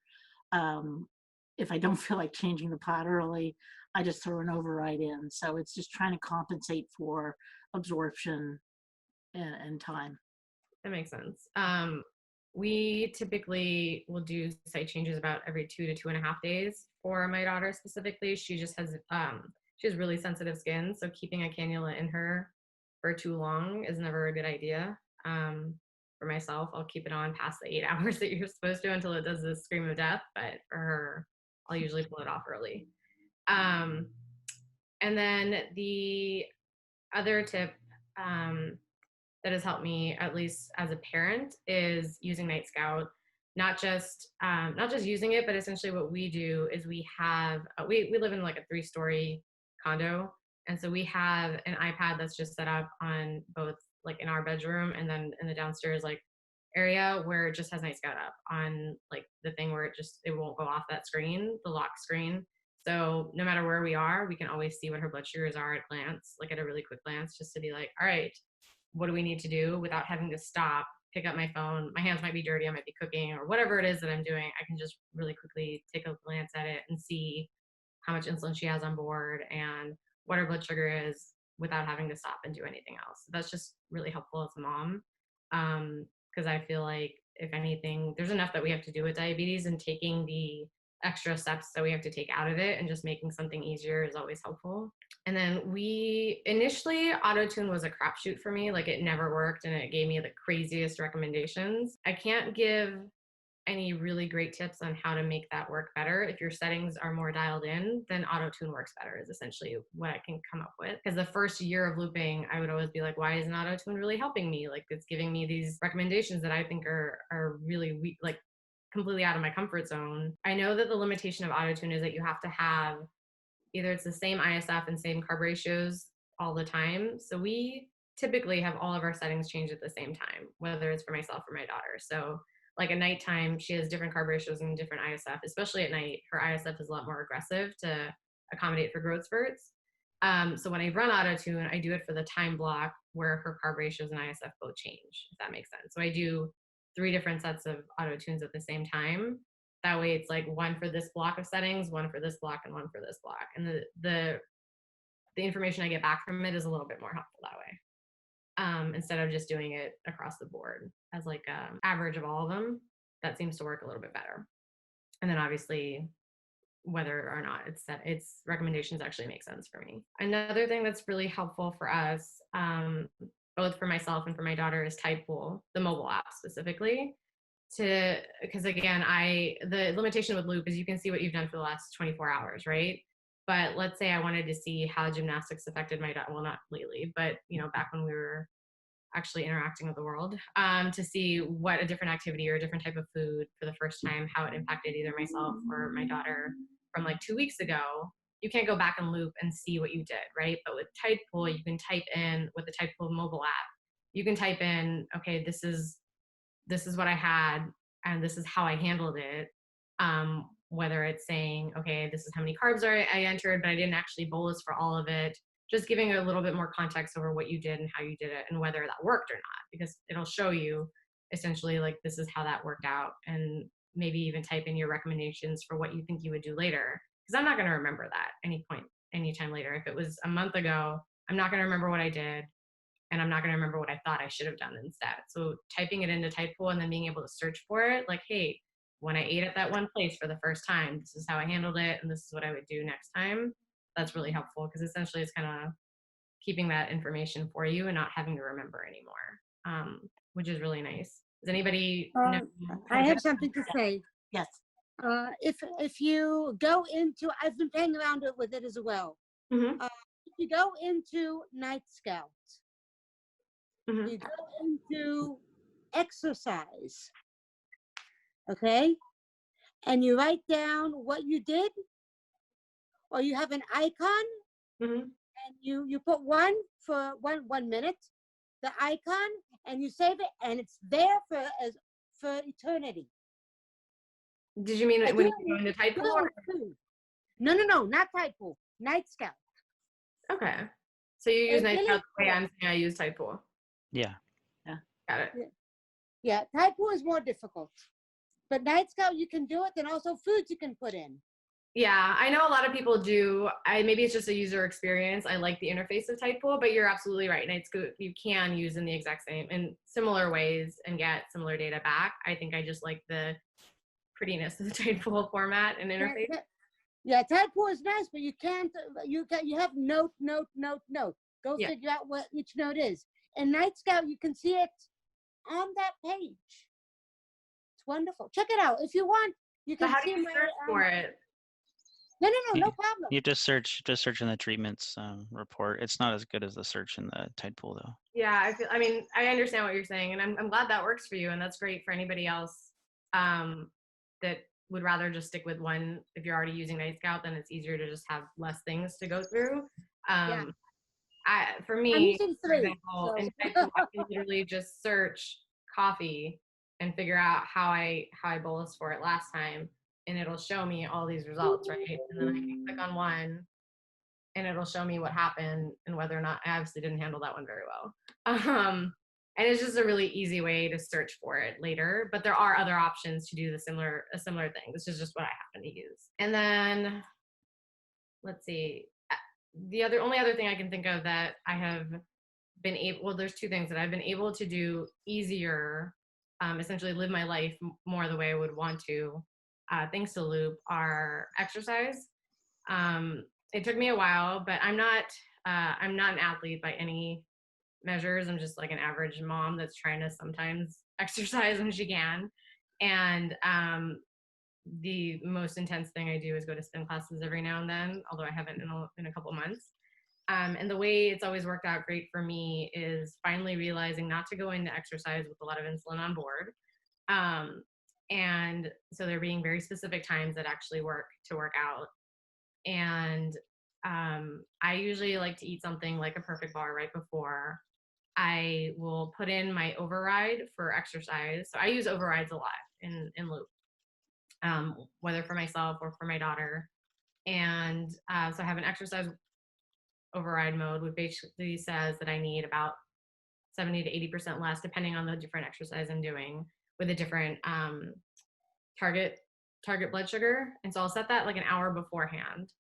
If I don't feel like changing the pod early, I just throw an override in. So it's just trying to compensate for absorption and time. That makes sense. We typically will do site changes about every 2 to 2.5 days for my daughter specifically. She just has she has really sensitive skin, so keeping a cannula in her for too long is never a good idea. For myself, I'll keep it on past the 8 hours that you're supposed to until it does this scream of death, but for her, I'll usually pull it off early. And then the other tip that has helped me, at least as a parent, is using NightScout. Not just using it, but essentially what we do is we live in like a 3-story condo, and so we have an iPad that's just set up on both, like in our bedroom and then in the downstairs like area, where it just has NightScout up on like the thing where it won't go off that screen, the lock screen. So no matter where we are, we can always see what her blood sugars are at a glance, like at a really quick glance, just to be like, all right, what do we need to do, without having to stop, pick up my phone. My hands might be dirty, I might be cooking, or whatever it is that I'm doing. I can just really quickly take a glance at it and see how much insulin she has on board and what her blood sugar is without having to stop and do anything else. That's just really helpful as a mom, because I feel like, if anything, there's enough that we have to do with diabetes, and taking the extra steps that we have to take out of it and just making something easier is always helpful. And then initially, auto-tune was a crapshoot for me. Like, it never worked, and it gave me the craziest recommendations. I can't give any really great tips on how to make that work better. If your settings are more dialed in, then auto-tune works better, is essentially what I can come up with. Because the first year of looping, I would always be like, why isn't auto-tune really helping me? Like, it's giving me these recommendations that I think are really weak, like completely out of my comfort zone. I know that the limitation of auto-tune is that you have to have either it's the same ISF and same carb ratios all the time. So we typically have all of our settings changed at the same time, whether it's for myself or my daughter. So like at nighttime, she has different carb ratios and different ISF, especially at night. Her ISF is a lot more aggressive to accommodate for growth spurts. So when I run auto-tune, I do it for the time block where her carb ratios and ISF both change, if that makes sense. So I do 3 different sets of auto-tunes at the same time. That way it's like one for this block of settings, one for this block, and one for this block. And the information I get back from it is a little bit more helpful that way. Instead of just doing it across the board as like an average of all of them, that seems to work a little bit better. And then obviously, whether or not it's set, its recommendations actually make sense for me. Another thing that's really helpful for us, both for myself and for my daughter, is Tidepool, the mobile app specifically. Because again, the limitation with Loop is you can see what you've done for the last 24 hours, right? But let's say I wanted to see how gymnastics affected my daughter, well, not lately, but back when we were actually interacting with the world, to see what a different activity or a different type of food for the first time, how it impacted either myself or my daughter from like 2 weeks ago. You can't go back and loop and see what you did, right? But with Tidepool, you can type in, with the Tidepool mobile app, you can type in, okay, this is what I had and this is how I handled it. Whether it's saying, okay, this is how many carbs I entered, but I didn't actually bolus for all of it. Just giving a little bit more context over what you did and how you did it and whether that worked or not, because it'll show you essentially like, this is how that worked out. And maybe even type in your recommendations for what you think you would do later. Because I'm not going to remember that anytime later. If it was a month ago, I'm not going to remember what I did. And I'm not going to remember what I thought I should have done instead. So typing it into Tidepool and then being able to search for it, like, hey, when I ate at that one place for the first time, this is how I handled it, and this is what I would do next time. That's really helpful because essentially it's kind of keeping that information for you and not having to remember anymore, which is really nice. Does anybody know? I have something to say. Yes. If you go into, I've been playing around with it as well. Mm-hmm. If you go into NightScout, Mm-hmm. you go into exercise, okay, and you write down what you did, or you have an icon, Mm-hmm. and you put 1 for 1 minute, the icon, and you save it, and it's there for eternity. Did you mean when you go into Tidepool? Or? No, not Tidepool. NightScout. Okay. So you use Really NightScout the way I'm saying I use Tidepool. Yeah. Got it. Yeah, Tidepool is more difficult. But NightScout, you can do it, and also foods you can put in. Yeah, I know a lot of people do. Maybe it's just a user experience. I like the interface of Tidepool, but you're absolutely right. NightScout you can use in the exact same, in similar ways and get similar data back. I think I just like the prettiness of the Tidepool format and interface. Yeah, Tidepool is nice, but you can't. You have note. Go figure out what each note is. In NightScout, you can see it on that page. It's wonderful. Check it out if you want. You can So how see do you search for it? No problem. You just search in the treatments report. It's not as good as the search in the Tidepool though. Yeah, I understand what you're saying, and I'm glad that works for you, and that's great for anybody else that would rather just stick with one. If you're already using NightScout, then it's easier to just have less things to go through. For me, I'm using 3. for example, in Tidepool, I can literally just search coffee and figure out how I bolused for it last time, and it'll show me all these results, right? And then I can click on one, and it'll show me what happened and whether or not I obviously didn't handle that one very well. And it's just a really easy way to search for it later. But there are other options to do a similar thing. This is just what I happen to use. And then let's see. The only other thing I can think of that I have been able, well, there's 2 things that I've been able to do easier, essentially live my life more the way I would want to, thanks to Loop, are exercise. It took me a while, but I'm not an athlete by any measures. I'm just like an average mom that's trying to sometimes exercise when she can. And the most intense thing I do is go to spin classes every now and then, although I haven't in a couple months. And the way it's always worked out great for me is finally realizing not to go into exercise with a lot of insulin on board. And so they're being very specific times that actually work to work out. And I usually like to eat something like a Perfect Bar right before. I will put in my override for exercise. So I use overrides a lot in Loop, whether for myself or for my daughter. And so I have an exercise override mode, which basically says that I need about 70 to 80% less, depending on the different exercise I'm doing, with a different target blood sugar. And so I'll set that like an hour beforehand.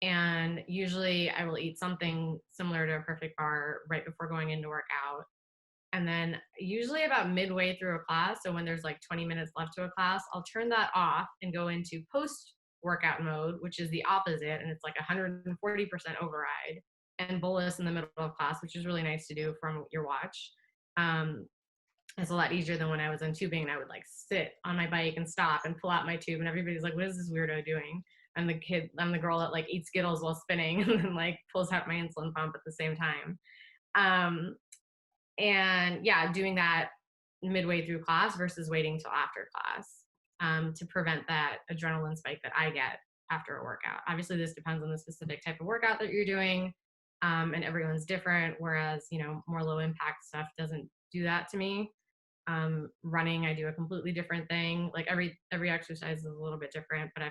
And usually I will eat something similar to a Perfect Bar right before going in to work out. And then usually about midway through a class, so when there's like 20 minutes left to a class, I'll turn that off and go into post-workout mode, which is the opposite. And it's like 140% override, and bolus in the middle of class, which is really nice to do from your watch. It's a lot easier than when I was on tubing and I would like sit on my bike and stop and pull out my tube, and everybody's like, what is this weirdo doing? I'm the girl that like eats Skittles while spinning and then like pulls out my insulin pump at the same time. And yeah, doing that midway through class versus waiting till after class to prevent that adrenaline spike that I get after a workout. Obviously, this depends on the specific type of workout that you're doing, and everyone's different, whereas, you know, more low impact stuff doesn't do that to me. Running, I do a completely different thing. Like every exercise is a little bit different, but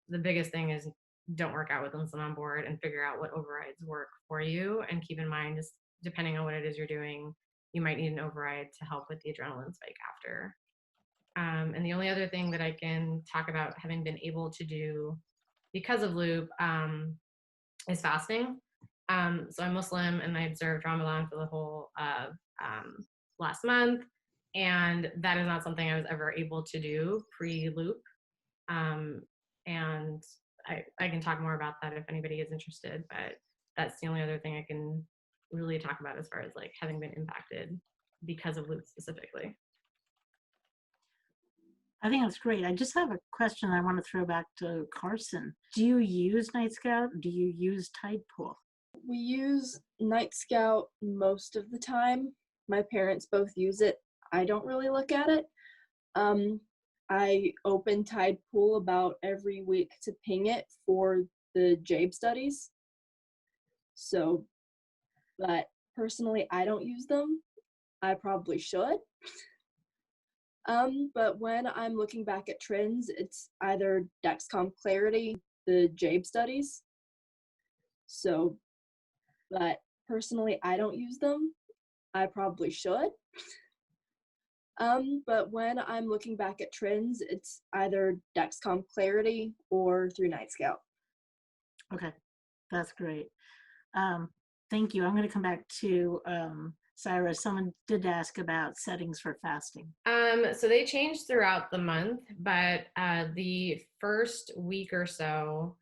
the biggest thing is don't work out with insulin on board and figure out what overrides work for you. And keep in mind, just depending on what it is you're doing, you might need an override to help with the adrenaline spike after. And the only other thing that I can talk about having been able to do because of Loop is fasting. So I'm Muslim and I observed Ramadan for the whole last month. And that is not something I was ever able to do pre-Loop. And I can talk more about that if anybody is interested, but that's the only other thing I can really talk about as far as like having been impacted because of Loop specifically. I think that's great. I just have a question I want to throw back to Carson. Do you use NightScout? Do you use Tidepool? We use NightScout most of the time. My parents both use it. I don't really look at it. I open Tidepool about every week to ping it for the JABE studies. So, but personally, I don't use them. I probably should. But when I'm looking back at trends, it's either Dexcom Clarity, the JABE studies. So, but personally, I don't use them. I probably should. But when I'm looking back at trends, it's either Dexcom Clarity or through NightScout. Okay, that's great. Thank you. I'm going to come back to Saira. Someone did ask about settings for fasting. So they changed throughout the month, but the first week or so,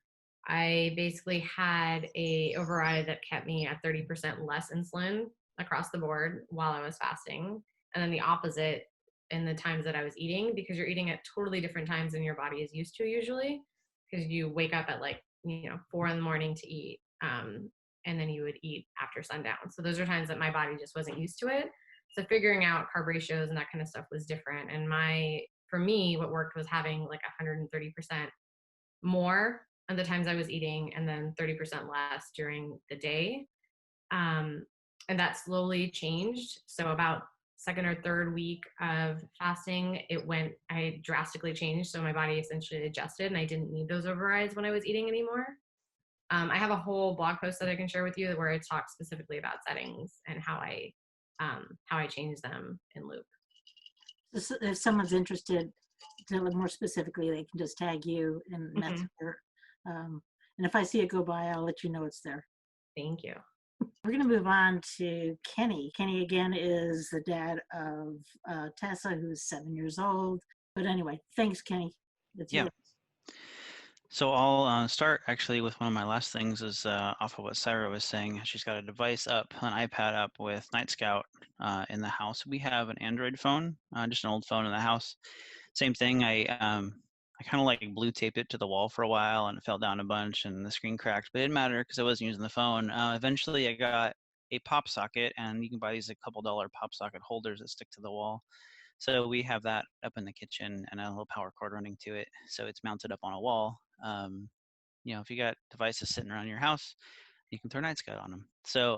I basically had a override that kept me at 30% less insulin across the board while I was fasting. And then the opposite in the times that I was eating, because you're eating at totally different times than your body is used to usually, because you wake up at like, 4 a.m. to eat. And then you would eat after sundown. So those are times that my body just wasn't used to it. So figuring out carb ratios and that kind of stuff was different. And for me, what worked was having like 130% more at the times I was eating and then 30% less during the day. And that slowly changed. So about second or third week of fasting, I drastically changed. So my body essentially adjusted and I didn't need those overrides when I was eating anymore. I have a whole blog post that I can share with you where I talk specifically about settings and how I change them in Loop. If someone's interested to look more specifically, they can just tag you in Messenger. And if I see it go by, I'll let you know it's there. Thank you. We're going to move on to Kenny. Kenny, again, is the dad of Tessa, who's 7 years old. But anyway, thanks, Kenny. It's yours. So I'll start actually with one of my last things is off of what Saira was saying. She's got a device up, an iPad up with NightScout in the house. We have an Android phone, just an old phone in the house. Same thing. I kind of like blue taped it to the wall for a while and it fell down a bunch and the screen cracked, but it didn't matter because I wasn't using the phone. Eventually I got a pop socket, and you can buy these a couple $1 pop socket holders that stick to the wall. So we have that up in the kitchen and a little power cord running to it. So it's mounted up on a wall. You know, if you got devices sitting around your house, you can throw NightScout on them. So,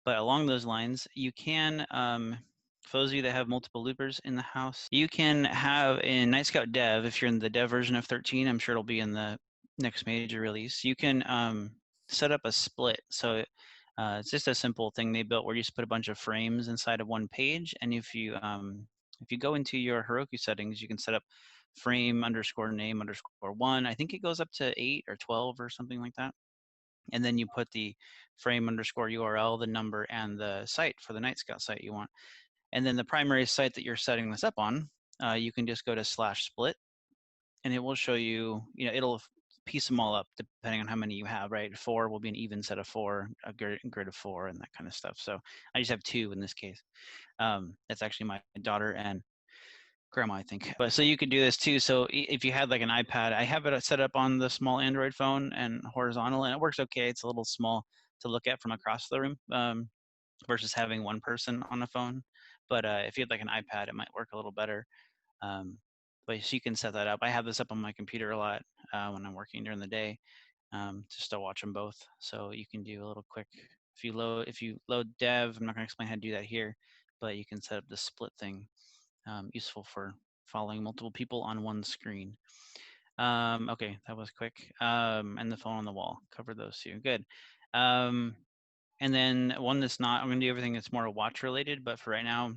but along those lines, you can, for those of you that have multiple loopers in the house, you can have in NightScout Dev, if you're in the Dev version of 13, I'm sure it'll be in the next major release, you can set up a split. So it's just a simple thing they built where you just put a bunch of frames inside of one page. And if you go into your Heroku settings, you can set up frame underscore name underscore 1. I think it goes up to 8 or 12 or something like that. And then you put the frame underscore URL, the number, and the site for the NightScout site you want. And then the primary site that you're setting this up on, you can just go to /split, and it will show you, you know, it'll piece them all up depending on how many you have, right? 4 will be an even set of 4, a grid of 4, and that kind of stuff. So I just have 2 in this case. That's actually my daughter and grandma, I think. But so you could do this too. So if you had like an iPad, I have it set up on the small Android phone and horizontal, and it works okay. It's a little small to look at from across the room versus having one person on a phone. But if you had like an iPad, it might work a little better. But so you can set that up. I have this up on my computer a lot when I'm working during the day, just to watch them both. So you can do a little quick, if you load Dev, I'm not gonna explain how to do that here, but you can set up the split thing. Useful for following multiple people on one screen. Okay, that was quick. And the phone on the wall, covered those two, good. And then one that's not, I'm gonna do everything that's more watch related, but for right now,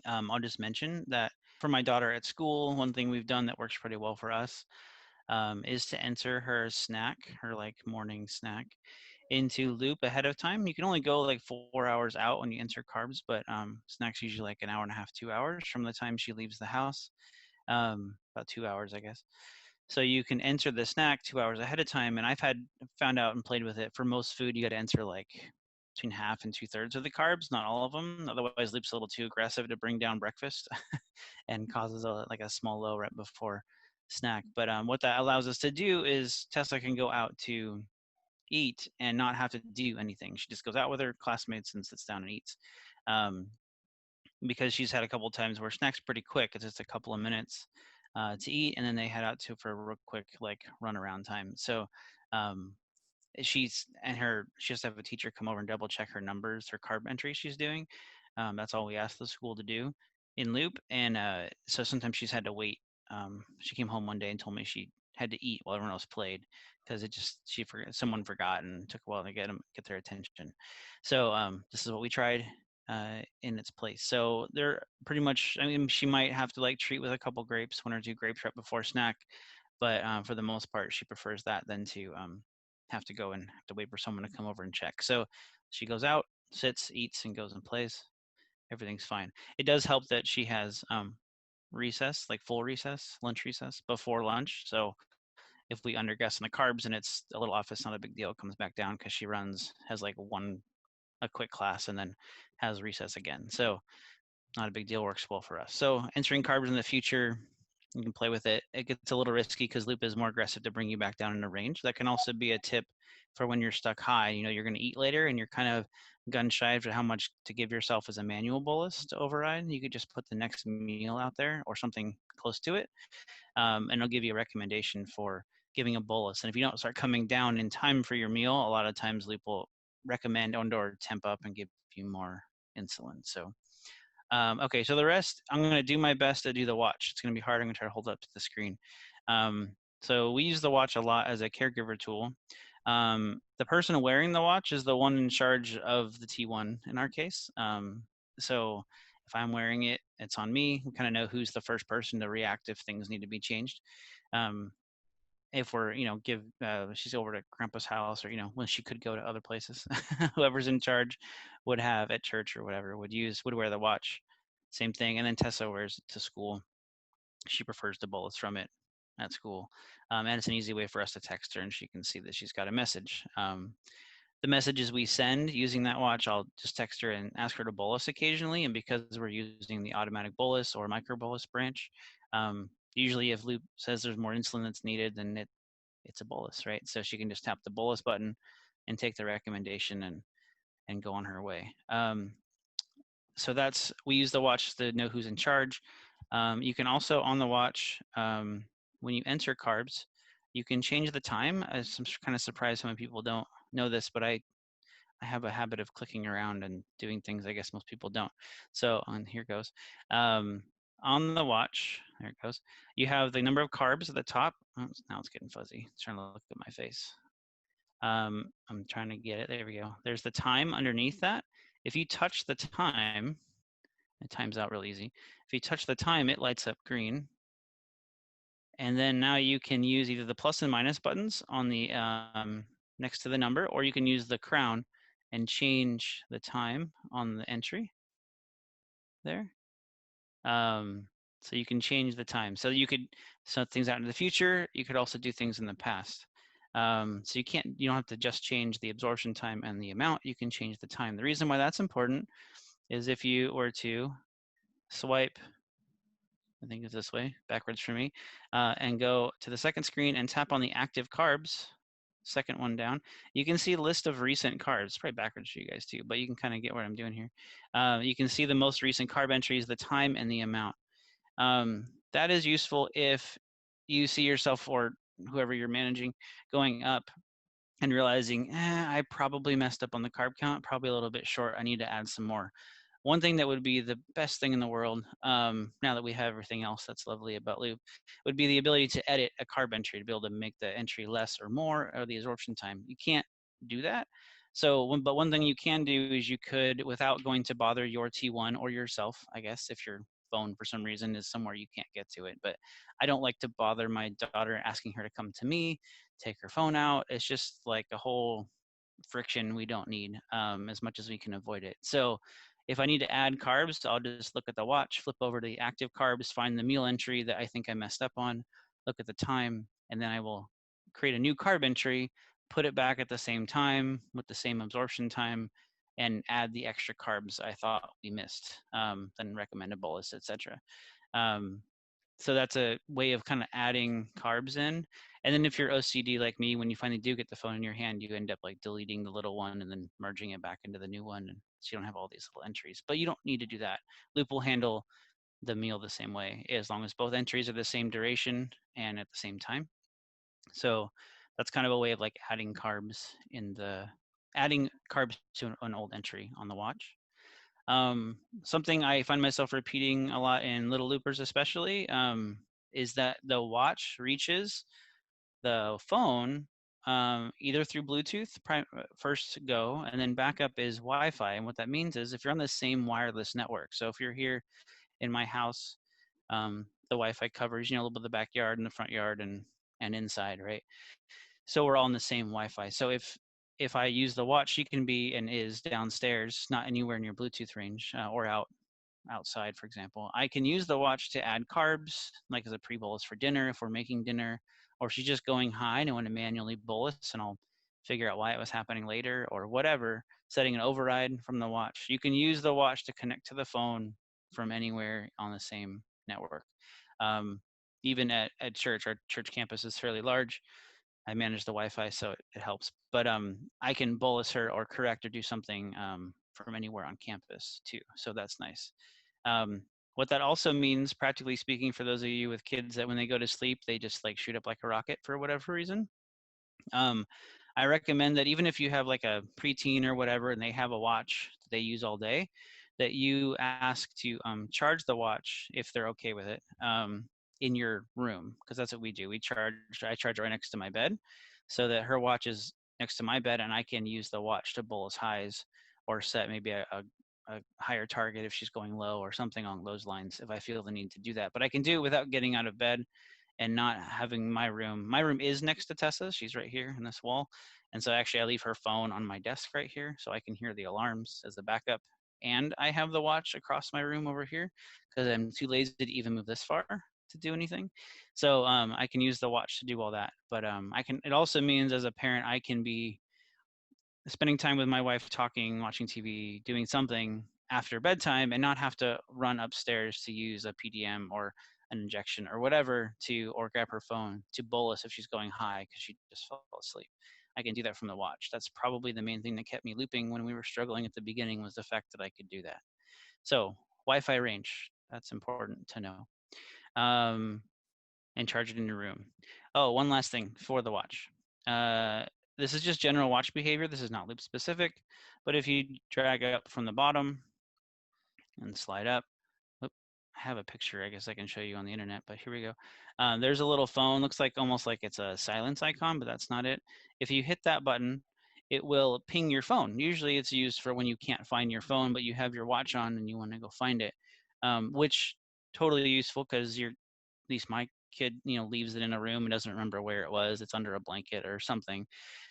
I'll just mention that for my daughter at school, one thing we've done that works pretty well for us is to enter her snack, her like morning snack, into Loop ahead of time. You can only go like 4 hours out when you enter carbs, but snacks usually like an hour and a half, 2 hours from the time she leaves the house. About 2 hours, I guess. So you can enter the snack 2 hours ahead of time. And I've found out and played with it. For most food, you got to enter like between half and 2/3 of the carbs, not all of them. Otherwise, Loop's a little too aggressive to bring down breakfast and causes like a small low right before snack. But what that allows us to do is Tessa can go out to eat and not have to do anything. She just goes out with her classmates and sits down and eats. Because she's had a couple of times where snacks pretty quick. It's just a couple of minutes to eat, and then they head out for a real quick like run around time. So she has to have a teacher come over and double check her numbers, her carb entry she's doing. That's all we asked the school to do in Loop. And so sometimes she's had to wait. She came home one day and told me she had to eat while everyone else played because someone forgot and took a while to get their attention. So this is what we tried in its place. So they're pretty much, I mean, she might have to like treat with a couple grapes, 1 or 2 grapes right before snack, but for the most part, she prefers that than to have to go and have to wait for someone to come over and check. So she goes out, sits, eats, and goes and plays. Everything's fine. It does help that she has recess, like full recess, lunch recess before lunch. So if we underguess on the carbs and it's a little off, it's not a big deal. It comes back down because she has like a quick class and then has recess again. So not a big deal, works well for us. So entering carbs in the future, you can play with it. It gets a little risky because Loop is more aggressive to bring you back down into range. That can also be a tip for when you're stuck high. You know, you're going to eat later and you're kind of gun shy of how much to give yourself as a manual bolus to override. You could just put the next meal out there or something close to it. And it'll give you a recommendation for giving a bolus. And if you don't start coming down in time for your meal, a lot of times Loop will recommend or temp up and give you more insulin. So okay, so the rest, I'm going to do my best to do the watch. It's going to be hard. I'm going to try to hold up to the screen. So we use the watch a lot as a caregiver tool. The person wearing the watch is the one in charge of the T1 in our case. So if I'm wearing it, it's on me. We kind of know who's the first person to react if things need to be changed. If we're, she's over to grandpa's house or, when she could go to other places, whoever's in charge would have at church or whatever would wear the watch. Same thing. And then Tessa wears it to school. She prefers the bullets from it at school. And it's an easy way for us to text her and she can see that she's got a message. The messages we send using that watch, I'll just text her and ask her to bolus occasionally. And because we're using the automatic bolus or micro bolus branch, usually if Loop says there's more insulin that's needed, then it's a bolus, right? So she can just tap the bolus button and take the recommendation and go on her way. So that's, we use the watch to know who's in charge. You can also on the watch, when you enter carbs, you can change the time. I'm kind of surprised how many people don't know this, but I have a habit of clicking around and doing things I guess most people don't. So on here goes. On the watch, there it goes. You have the number of carbs at the top. Oh, now it's getting fuzzy. It's trying to look at my face. I'm trying to get it. There we go. There's the time underneath that. If you touch the time, it times out real easy. If you touch the time, it lights up green. And then now you can use either the plus and minus buttons on the next to the number, or you can use the crown and change the time on the entry there. So you can change the time. So you could set things out in the future. You could also do things in the past. So you don't have to just change the absorption time and the amount. You can change the time. The reason why that's important is if you were to swipe, I think it's this way, backwards for me, and go to the second screen and tap on the active carbs, second one down, you can see a list of recent carbs. It's probably backwards for you guys too, but you can kind of get what I'm doing here. You can see the most recent carb entries, the time and the amount. That is useful if you see yourself or whoever you're managing going up and realizing, I probably messed up on the carb count, probably a little bit short. I need to add some more. One thing that would be the best thing in the world, now that we have everything else that's lovely about Loop, would be the ability to edit a carb entry, to be able to make the entry less or more, or the absorption time. You can't do that. So, but one thing you can do is you could, without going to bother your T1 or yourself, I guess, if your phone for some reason is somewhere you can't get to it. But I don't like to bother my daughter asking her to come to me, take her phone out. It's just like a whole friction we don't need, as much as we can avoid it. So if I need to add carbs, I'll just look at the watch, flip over to the active carbs, find the meal entry that I think I messed up on, look at the time, and then I will create a new carb entry, put it back at the same time with the same absorption time, and add the extra carbs I thought we missed, then recommend a bolus, etc. So that's a way of kind of adding carbs in. And then if you're OCD like me, when you finally do get the phone in your hand, you end up like deleting the little one and then merging it back into the new one. And so you don't have all these little entries, but you don't need to do that. Loop will handle the meal the same way, as long as both entries are the same duration and at the same time. So that's kind of a way of like adding carbs to an old entry on the watch. Something I find myself repeating a lot in little loopers especially, is that the watch reaches the phone either through Bluetooth first go, and then backup is Wi-Fi. And what that means is if you're on the same wireless network, so if you're here in my house, the Wi-Fi covers, a little bit of the backyard and the front yard and inside, right? So we're all in the same Wi-Fi. So if I use the watch, she can be and is downstairs, not anywhere near Bluetooth range, or outside, for example. I can use the watch to add carbs, like as a pre-bolus for dinner, if we're making dinner, or if she's just going high and I want to manually bolus, and I'll figure out why it was happening later or whatever, setting an override from the watch. You can use the watch to connect to the phone from anywhere on the same network. Even at church, our church campus is fairly large. I manage the Wi-Fi, so it helps. But I can bolus her or correct or do something from anywhere on campus too. So that's nice. What that also means, practically speaking, for those of you with kids that when they go to sleep, they just like shoot up like a rocket for whatever reason. I recommend that even if you have like a preteen or whatever and they have a watch that they use all day, that you ask to charge the watch if they're okay with it in your room, because that's what we do. I charge right next to my bed so that her watch is next to my bed and I can use the watch to bolus highs or set maybe a higher target if she's going low or something along those lines if I feel the need to do that. But I can do it without getting out of bed and not having my room. My room is next to Tessa's. She's right here in this wall. And so actually I leave her phone on my desk right here so I can hear the alarms as a backup. And I have the watch across my room over here because I'm too lazy to even move this far to do anything. So I can use the watch to do all that. But it also means as a parent, I can be spending time with my wife, talking, watching TV, doing something after bedtime and not have to run upstairs to use a PDM or an injection or whatever or grab her phone to bolus if she's going high because she just fell asleep. I can do that from the watch. That's probably the main thing that kept me looping when we were struggling at the beginning, was the fact that I could do that. So Wi-Fi range, that's important to know. And charge it in your room. Oh, one last thing for the watch. This is just general watch behavior. This is not loop specific, but if you drag up from the bottom and slide up, I have a picture I guess I can show you on the internet, but here we go. There's a little phone, looks like almost like it's a silence icon, but that's not it. If you hit that button, it will ping your phone. Usually it's used for when you can't find your phone, but you have your watch on and you want to go find it, which totally useful because you're, at least my kid, leaves it in a room and doesn't remember where it was. It's under a blanket or something.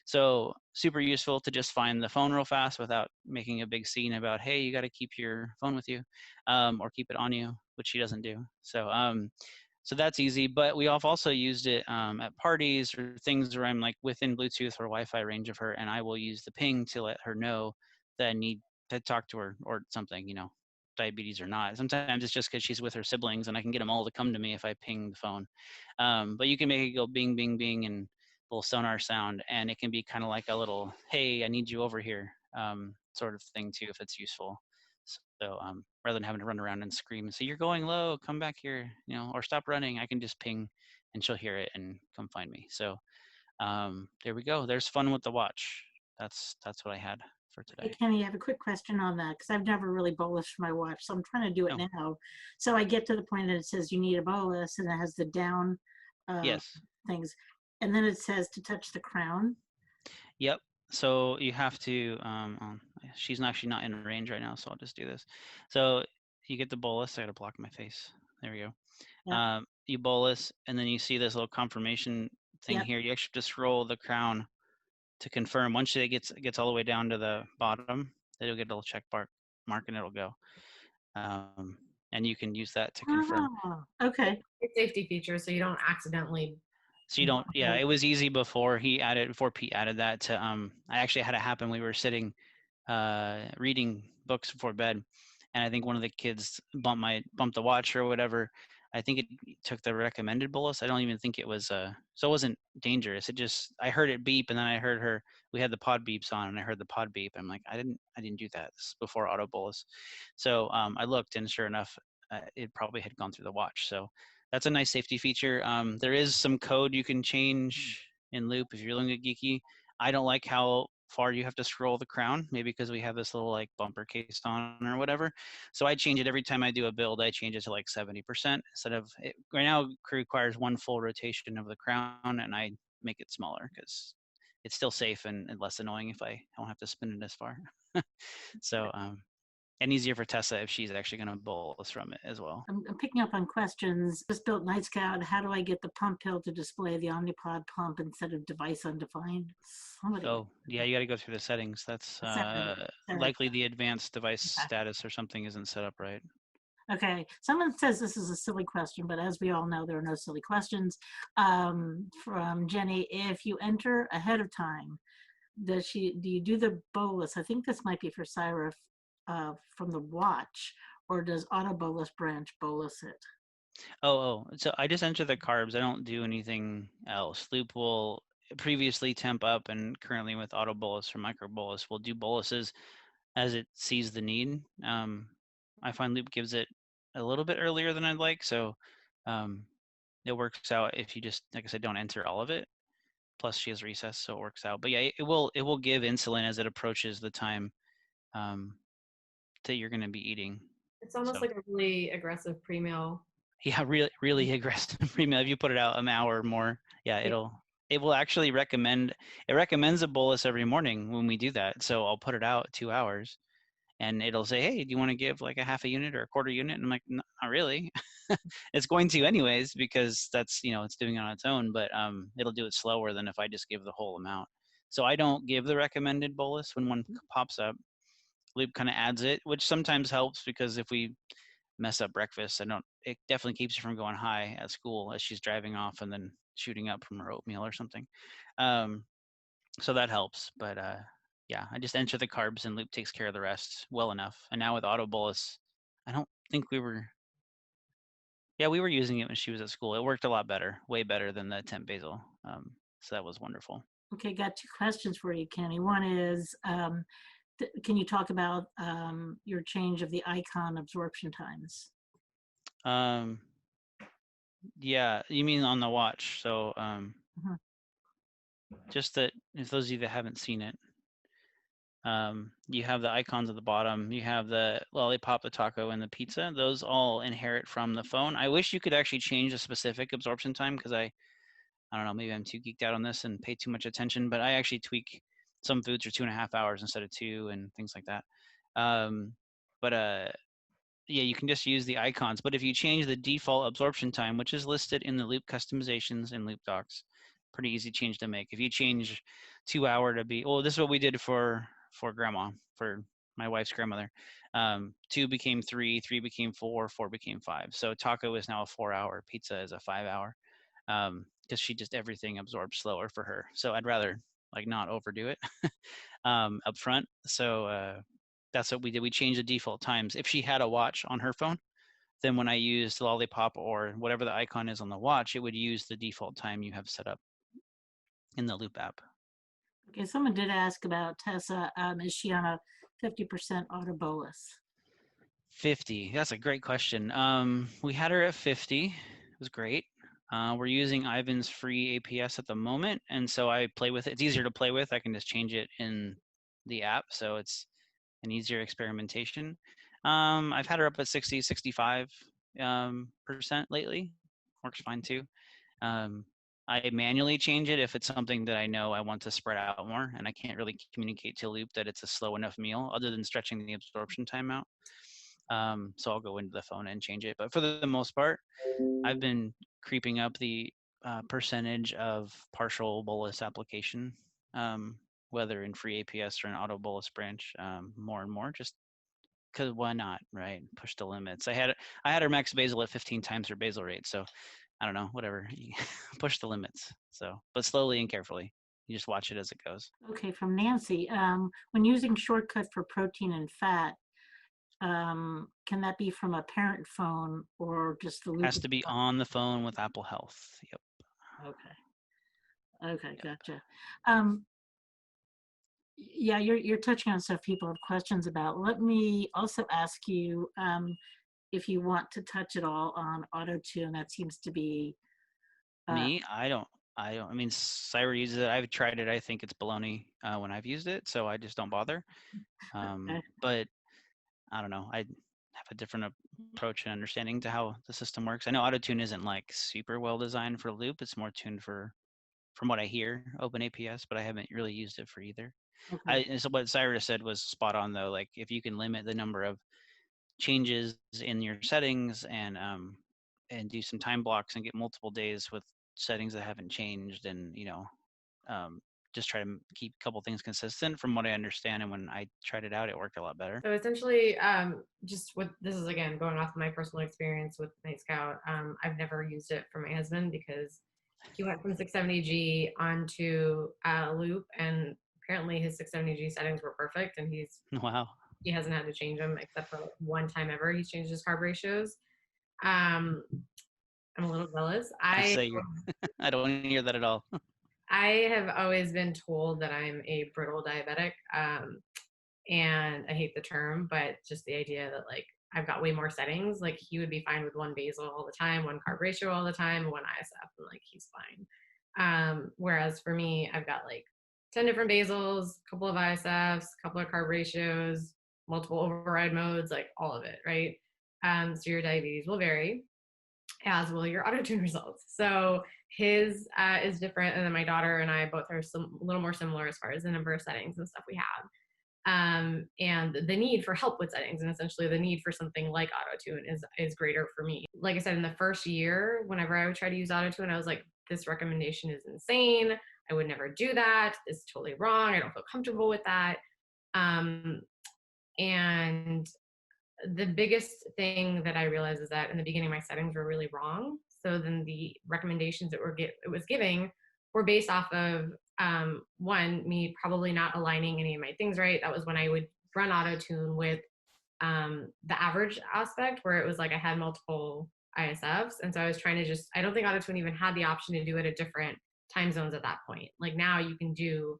So super useful to just find the phone real fast without making a big scene about, hey, you got to keep your phone with you, or keep it on you, which she doesn't do. So that's easy. But we have also used it at parties or things where I'm like within Bluetooth or Wi-Fi range of her, and I will use the ping to let her know that I need to talk to her or something, diabetes or not. Sometimes it's just because she's with her siblings and I can get them all to come to me if I ping the phone. But you can make it go bing, bing, bing, and a little sonar sound, and it can be kind of like a little, hey, I need you over here, sort of thing too, if it's useful. So rather than having to run around and scream and say, you're going low, come back here, or stop running, I can just ping and she'll hear it and come find me. So there we go. There's fun with the watch. That's what I had for Hey, today. Kenny, I have a quick question on that because I've never really bolused my watch, so I'm trying to do it Oh. now. So I get to the point that it says you need a bolus, and it has the down Yes. things, and then it says to touch the crown. Yep. So you have to, she's actually not in range right now, so I'll just do this. So you get the bolus. I gotta block my face. There we go. Yep. You bolus, and then you see this little confirmation thing Yep. here. You actually just scroll the crown to confirm. Once it gets all the way down to the bottom, it'll get a little check mark and it'll go. And you can use that to confirm. Oh, okay. It's a safety feature, so you don't accidentally. So you don't, yeah, it was easy before Pete added that to, I actually had it happen. We were sitting, reading books before bed, and I think one of the kids bumped the watch or whatever. I think it took the recommended bolus. I don't even think it was, so it wasn't dangerous. I heard it beep, and then I heard we had the pod beeps on, and I heard the pod beep. I'm like, I didn't do that. This is before auto bolus. So I looked, and sure enough, it probably had gone through the watch. So that's a nice safety feature. There is some code you can change in Loop if you're looking at geeky. I don't like how far you have to scroll the crown, maybe because we have this little like bumper case on or whatever. So I change it every time I do a build. I change it to like 70% instead of it. Right now it requires one full rotation of the crown, and I make it smaller because it's still safe and less annoying if I don't have to spin it as far. So and easier for Tessa if she's actually going to bolus from it as well. I'm picking up on questions. Just built NightScout. How do I get the pump pill to display the Omnipod pump instead of device undefined? Oh, yeah, you got to go through the settings. That's likely the advanced device status or something isn't set up right. Okay, someone says this is a silly question, but as we all know, there are no silly questions. From Jenny, if you enter ahead of time, do you do the bolus? I think this might be for Saira from the watch, or does auto bolus branch bolus it? So I just enter the carbs. I don't do anything else. Loop will previously temp up, and currently with auto bolus or micro bolus, will do boluses as it sees the need. I find Loop gives it a little bit earlier than I'd like, so it works out if you just, like I said, don't enter all of it. Plus she has recess, so it works out. But yeah, it will give insulin as it approaches the time that you're going to be eating. It's almost like a really aggressive pre-meal. Yeah, really aggressive pre-meal. If you put it out an hour or more, yeah, it will actually recommends a bolus every morning when we do that. So I'll put it out 2 hours, and it'll say, hey, do you want to give like a half a unit or a quarter unit? And I'm like, not really. It's going to anyways, because that's, it's doing it on its own, but it'll do it slower than if I just give the whole amount. So I don't give the recommended bolus when one pops up. Loop kind of adds it, which sometimes helps because if we mess up breakfast, it definitely keeps you from going high at school as she's driving off and then shooting up from her oatmeal or something. So that helps, but yeah, I just enter the carbs and Loop takes care of the rest well enough. And now with auto bolus, I don't think we were using it when she was at school. It worked a lot better, way better than the temp basal. So that was wonderful. Okay, got 2 questions for you, Kenny. One is, can you talk about your change of the icon absorption times? Yeah, you mean on the watch. So Mhm. just that, if those of you that haven't seen it, you have the icons at the bottom. You have the lollipop, the taco, and the pizza. Those all inherit from the phone. I wish you could actually change the specific absorption time, because I don't know, maybe I'm too geeked out on this and pay too much attention, but I actually tweak some foods are 2.5 hours instead of 2 and things like that. But yeah, you can just use the icons. But if you change the default absorption time, which is listed in the Loop customizations and Loop docs, pretty easy change to make. If you change 2 hour to be, well, this is what we did for grandma, for my wife's grandmother. 2 became 3, 3 became 4, 4 became 5. So taco is now a 4 hour, pizza is a 5 hour. Because she just, everything absorbs slower for her. So I'd rather like not overdo it up front. So that's what we did. We changed the default times. If she had a watch on her phone, then when I used Lollipop or whatever the icon is on the watch, it would use the default time you have set up in the Loop app. Okay, someone did ask about Tessa. Is she on a 50% auto bolus? 50. That's a great question. We had her at 50. It was great. We're using Ivan's free APS at the moment, and so I play with it. It's easier to play with. I can just change it in the app, so it's an easier experimentation. I've had her up at 60, 65% lately. Works fine too. I manually change it if it's something that I know I want to spread out more, and I can't really communicate to Loop that it's a slow enough meal other than stretching the absorption time out. So I'll go into the phone and change it. But for the most part, I've been creeping up the percentage of partial bolus application, whether in free APS or an auto bolus branch, more and more, just because why not, right? Push the limits. I had her max basal at 15 times her basal rate. So I don't know, whatever, push the limits. So, but slowly and carefully. You just watch it as it goes. Okay, from Nancy. When using shortcut for protein and fat, can that be from a parent phone or just the Loop? Has to be on the phone with Apple Health. Yep. Okay, Yep. gotcha. Yeah, you're touching on stuff people have questions about. Let me also ask you if you want to touch at all on auto tune. That seems to be Me, I don't. I mean, Saira uses it. I've tried it. I think it's baloney when I've used it, so I just don't bother. okay. But I don't know. I have a different approach and understanding to how the system works. I know AutoTune isn't like super well designed for Loop. It's more tuned for, from what I hear, OpenAPS, but I haven't really used it for either. Okay. So what Saira said was spot on though. Like if you can limit the number of changes in your settings and do some time blocks and get multiple days with settings that haven't changed, and just try to keep a couple things consistent. From what I understand, and when I tried it out, it worked a lot better. So essentially, just with this is again going off of my personal experience with NightScout. I've never used it for my husband because he went from 670G onto Loop, and apparently his 670G settings were perfect, and Wow. he hasn't had to change them except for like one time ever. He's changed his carb ratios. I'm a little jealous. I don't hear that at all. I have always been told that I'm a brittle diabetic, and I hate the term, but just the idea that like I've got way more settings. Like he would be fine with one basal all the time, one carb ratio all the time, one ISF, and like he's fine. Whereas for me, I've got like 10 different basals, a couple of ISFs, a couple of carb ratios, multiple override modes, like all of it, right? So your diabetes will vary, as will your auto tune results. So his is different, and then my daughter and I both are a little more similar as far as the number of settings and stuff we have. And the need for help with settings, and essentially the need for something like AutoTune is greater for me. Like I said, in the first year, whenever I would try to use AutoTune, I was like, this recommendation is insane. I would never do that. It's totally wrong. I don't feel comfortable with that. And the biggest thing that I realized is that in the beginning, my settings were really wrong. So then the recommendations that it was giving were based off of one, me probably not aligning any of my things right. That was when I would run AutoTune with the average aspect, where it was like I had multiple ISFs. And so I was trying to I don't think AutoTune even had the option to do it at different time zones at that point. Like now you can do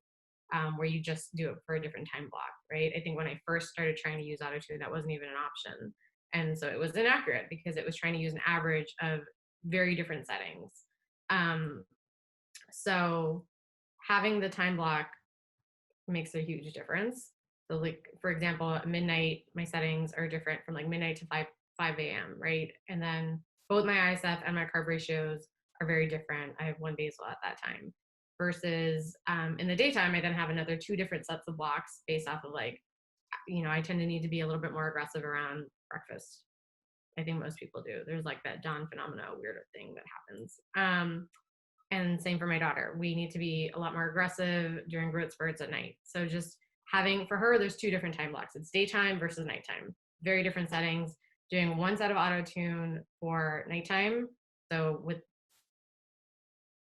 where you just do it for a different time block, right? I think when I first started trying to use AutoTune, that wasn't even an option. And so it was inaccurate because it was trying to use an average of very different settings. So having the time block makes a huge difference. So like, for example, at midnight, my settings are different from like midnight to 5 a.m., right? And then both my ISF and my carb ratios are very different. I have one basal at that time versus in the daytime, I then have another 2 different sets of blocks based off of like, I tend to need to be a little bit more aggressive around breakfast. I think most people do. There's like that dawn phenomena, weird thing that happens. And same for my daughter. We need to be a lot more aggressive during growth spurts at night. So just having, for her, there's 2 different time blocks. It's daytime versus nighttime. Very different settings. Doing one set of AutoTune for nighttime. So with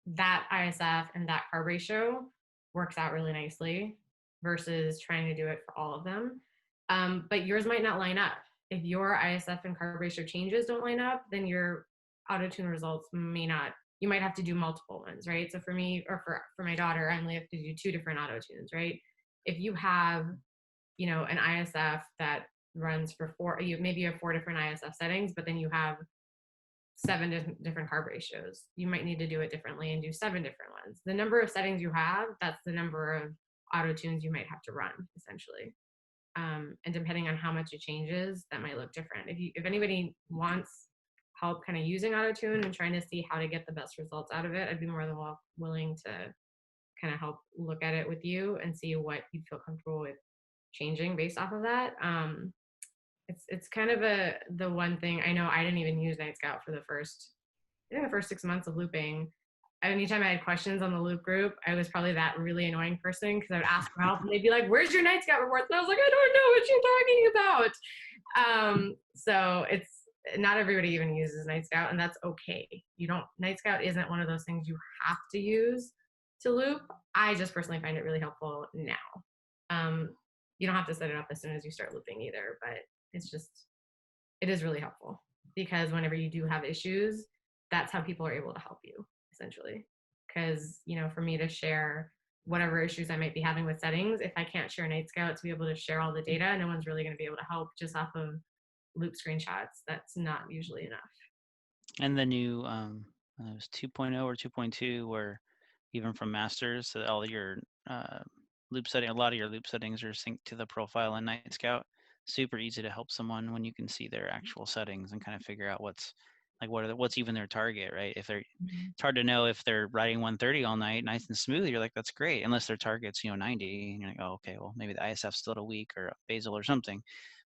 that ISF and that carb ratio works out really nicely versus trying to do it for all of them. But yours might not line up. If your ISF and carb ratio changes don't line up, then your AutoTune results may not. You might have to do multiple ones, right? So for me, or for my daughter, I only have to do 2 different AutoTunes, right? If you have, an ISF that runs for 4, maybe you have 4 different ISF settings, but then you have 7 different carb ratios. You might need to do it differently and do 7 different ones. The number of settings you have, that's the number of AutoTunes you might have to run, essentially. And depending on how much it changes, that might look different. If anybody wants help kind of using AutoTune and trying to see how to get the best results out of it, I'd be more than willing to kind of help look at it with you and see what you'd feel comfortable with changing based off of that. It's kind of the one thing. I know I didn't even use NightScout for the first 6 months of looping. Anytime I had questions on the loop group, I was probably that really annoying person because I would ask for help and they'd be like, "Where's your NightScout reports?" And I was like, "I don't know what you're talking about." So it's not everybody even uses NightScout, and that's okay. NightScout isn't one of those things you have to use to loop. I just personally find it really helpful now. You don't have to set it up as soon as you start looping either, but it is really helpful because whenever you do have issues, that's how people are able to help you, essentially. Because, for me to share whatever issues I might be having with settings, if I can't share NightScout to be able to share all the data, no one's really going to be able to help just off of loop screenshots. That's not usually enough. And the new, it was 2.0 or 2.2, where even from masters, so all your a lot of your loop settings are synced to the profile in NightScout. Super easy to help someone when you can see their actual settings and kind of figure out what's even their target, right? It's hard to know if they're riding 130 all night, nice and smooth. You're like, that's great, unless their target's 90, and you're like, oh, okay, well maybe the ISF's still a week or a basal or something.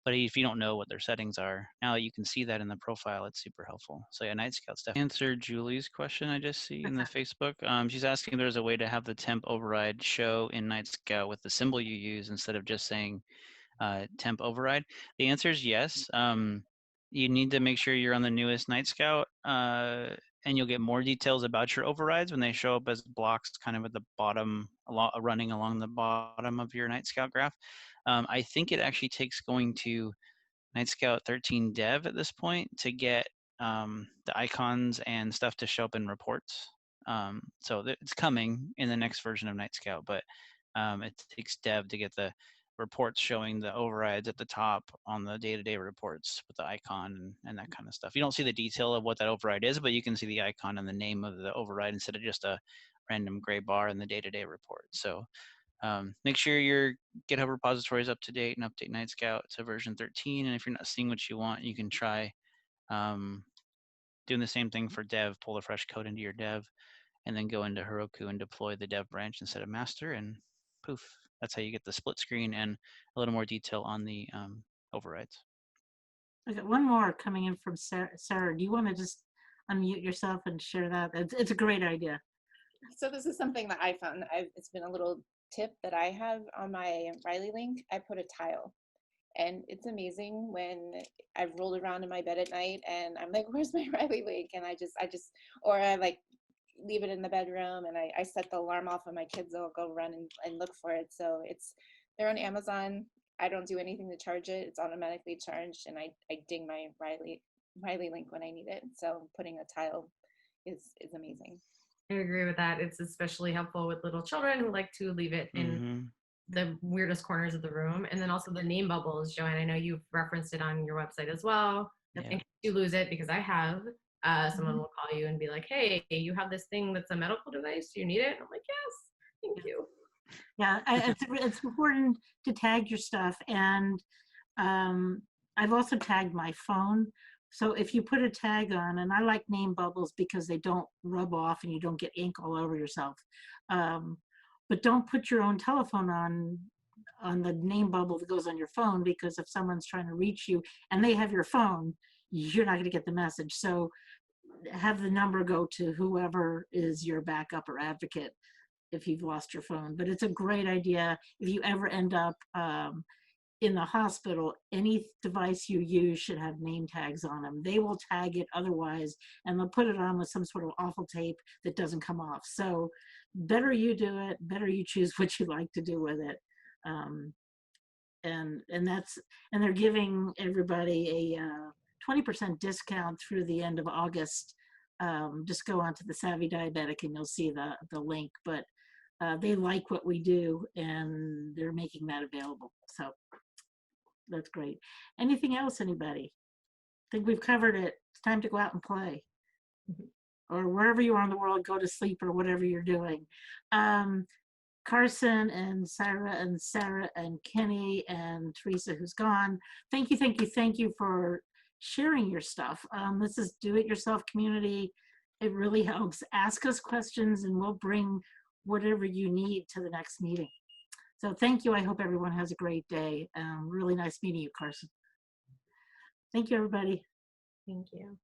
But if you don't know what their settings are, now that you can see that in the profile, it's super helpful. So yeah, NightScout's definitely. Answer Julie's question I just see in the Facebook. She's asking if there's a way to have the temp override show in NightScout with the symbol you use instead of just saying temp override. The answer is yes. You need to make sure you're on the newest NightScout, and you'll get more details about your overrides when they show up as blocks kind of at the bottom, running along the bottom of your NightScout graph. I think it actually takes going to NightScout 13 dev at this point to get the icons and stuff to show up in reports. So it's coming in the next version of NightScout, but it takes dev to get the reports showing the overrides at the top on the day-to-day reports with the icon and that kind of stuff. You don't see the detail of what that override is, but you can see the icon and the name of the override instead of just a random gray bar in the day-to-day report. So make sure your GitHub repository is up to date and update NightScout to version 13. And if you're not seeing what you want, you can try doing the same thing for dev, pull the fresh code into your dev, and then go into Heroku and deploy the dev branch instead of master, and poof, that's how you get the split screen and a little more detail on the overrides. Okay, one more coming in from Sarah. Sarah, do you want to just unmute yourself and share that? It's a great idea. So this is something that I found. It's been a little tip that I have on my Riley link. I put a tile, and it's amazing when I've rolled around in my bed at night and I'm like, where's my Riley link? And I like leave it in the bedroom, and I set the alarm off and my kids will go run and look for it. So they're on Amazon. I don't do anything to charge it. It's automatically charged, and I ding my Riley link when I need it. So putting a tile is amazing. I agree with that. It's especially helpful with little children who like to leave it in Mhm. the weirdest corners of the room. And then also the name bubbles, Joanne, I know you've referenced it on your website as well. Yeah. In case you lose it, because I have, someone will call you and be like, hey, you have this thing that's a medical device. Do you need it? And I'm like, yes, thank you. Yeah, it's important to tag your stuff. And I've also tagged my phone. So if you put a tag on, and I like name bubbles because they don't rub off and you don't get ink all over yourself. But don't put your own telephone on the name bubble that goes on your phone, because if someone's trying to reach you and they have your phone, you're not going to get the message. So have the number go to whoever is your backup or advocate if you've lost your phone. But it's a great idea if you ever end up in the hospital. Any device you use should have name tags on them. They will tag it otherwise, and they'll put it on with some sort of awful tape that doesn't come off. So better you do it, better you choose what you like to do with it. And they're giving everybody a 20% discount through the end of August. Just go onto the Savvy Diabetic and you'll see the link. But they like what we do and they're making that available. So that's great. Anything else, anybody? I think we've covered it. It's time to go out and play. Or wherever you are in the world, go to sleep or whatever you're doing. Carson and Saira and Sarah and Kenny and Teresa, who's gone, thank you for sharing your stuff. This is do-it-yourself community. It really helps. Ask us questions and we'll bring whatever you need to the next meeting. So thank you. I hope everyone has a great day. Really nice meeting you, Carson. Thank you, everybody. Thank you.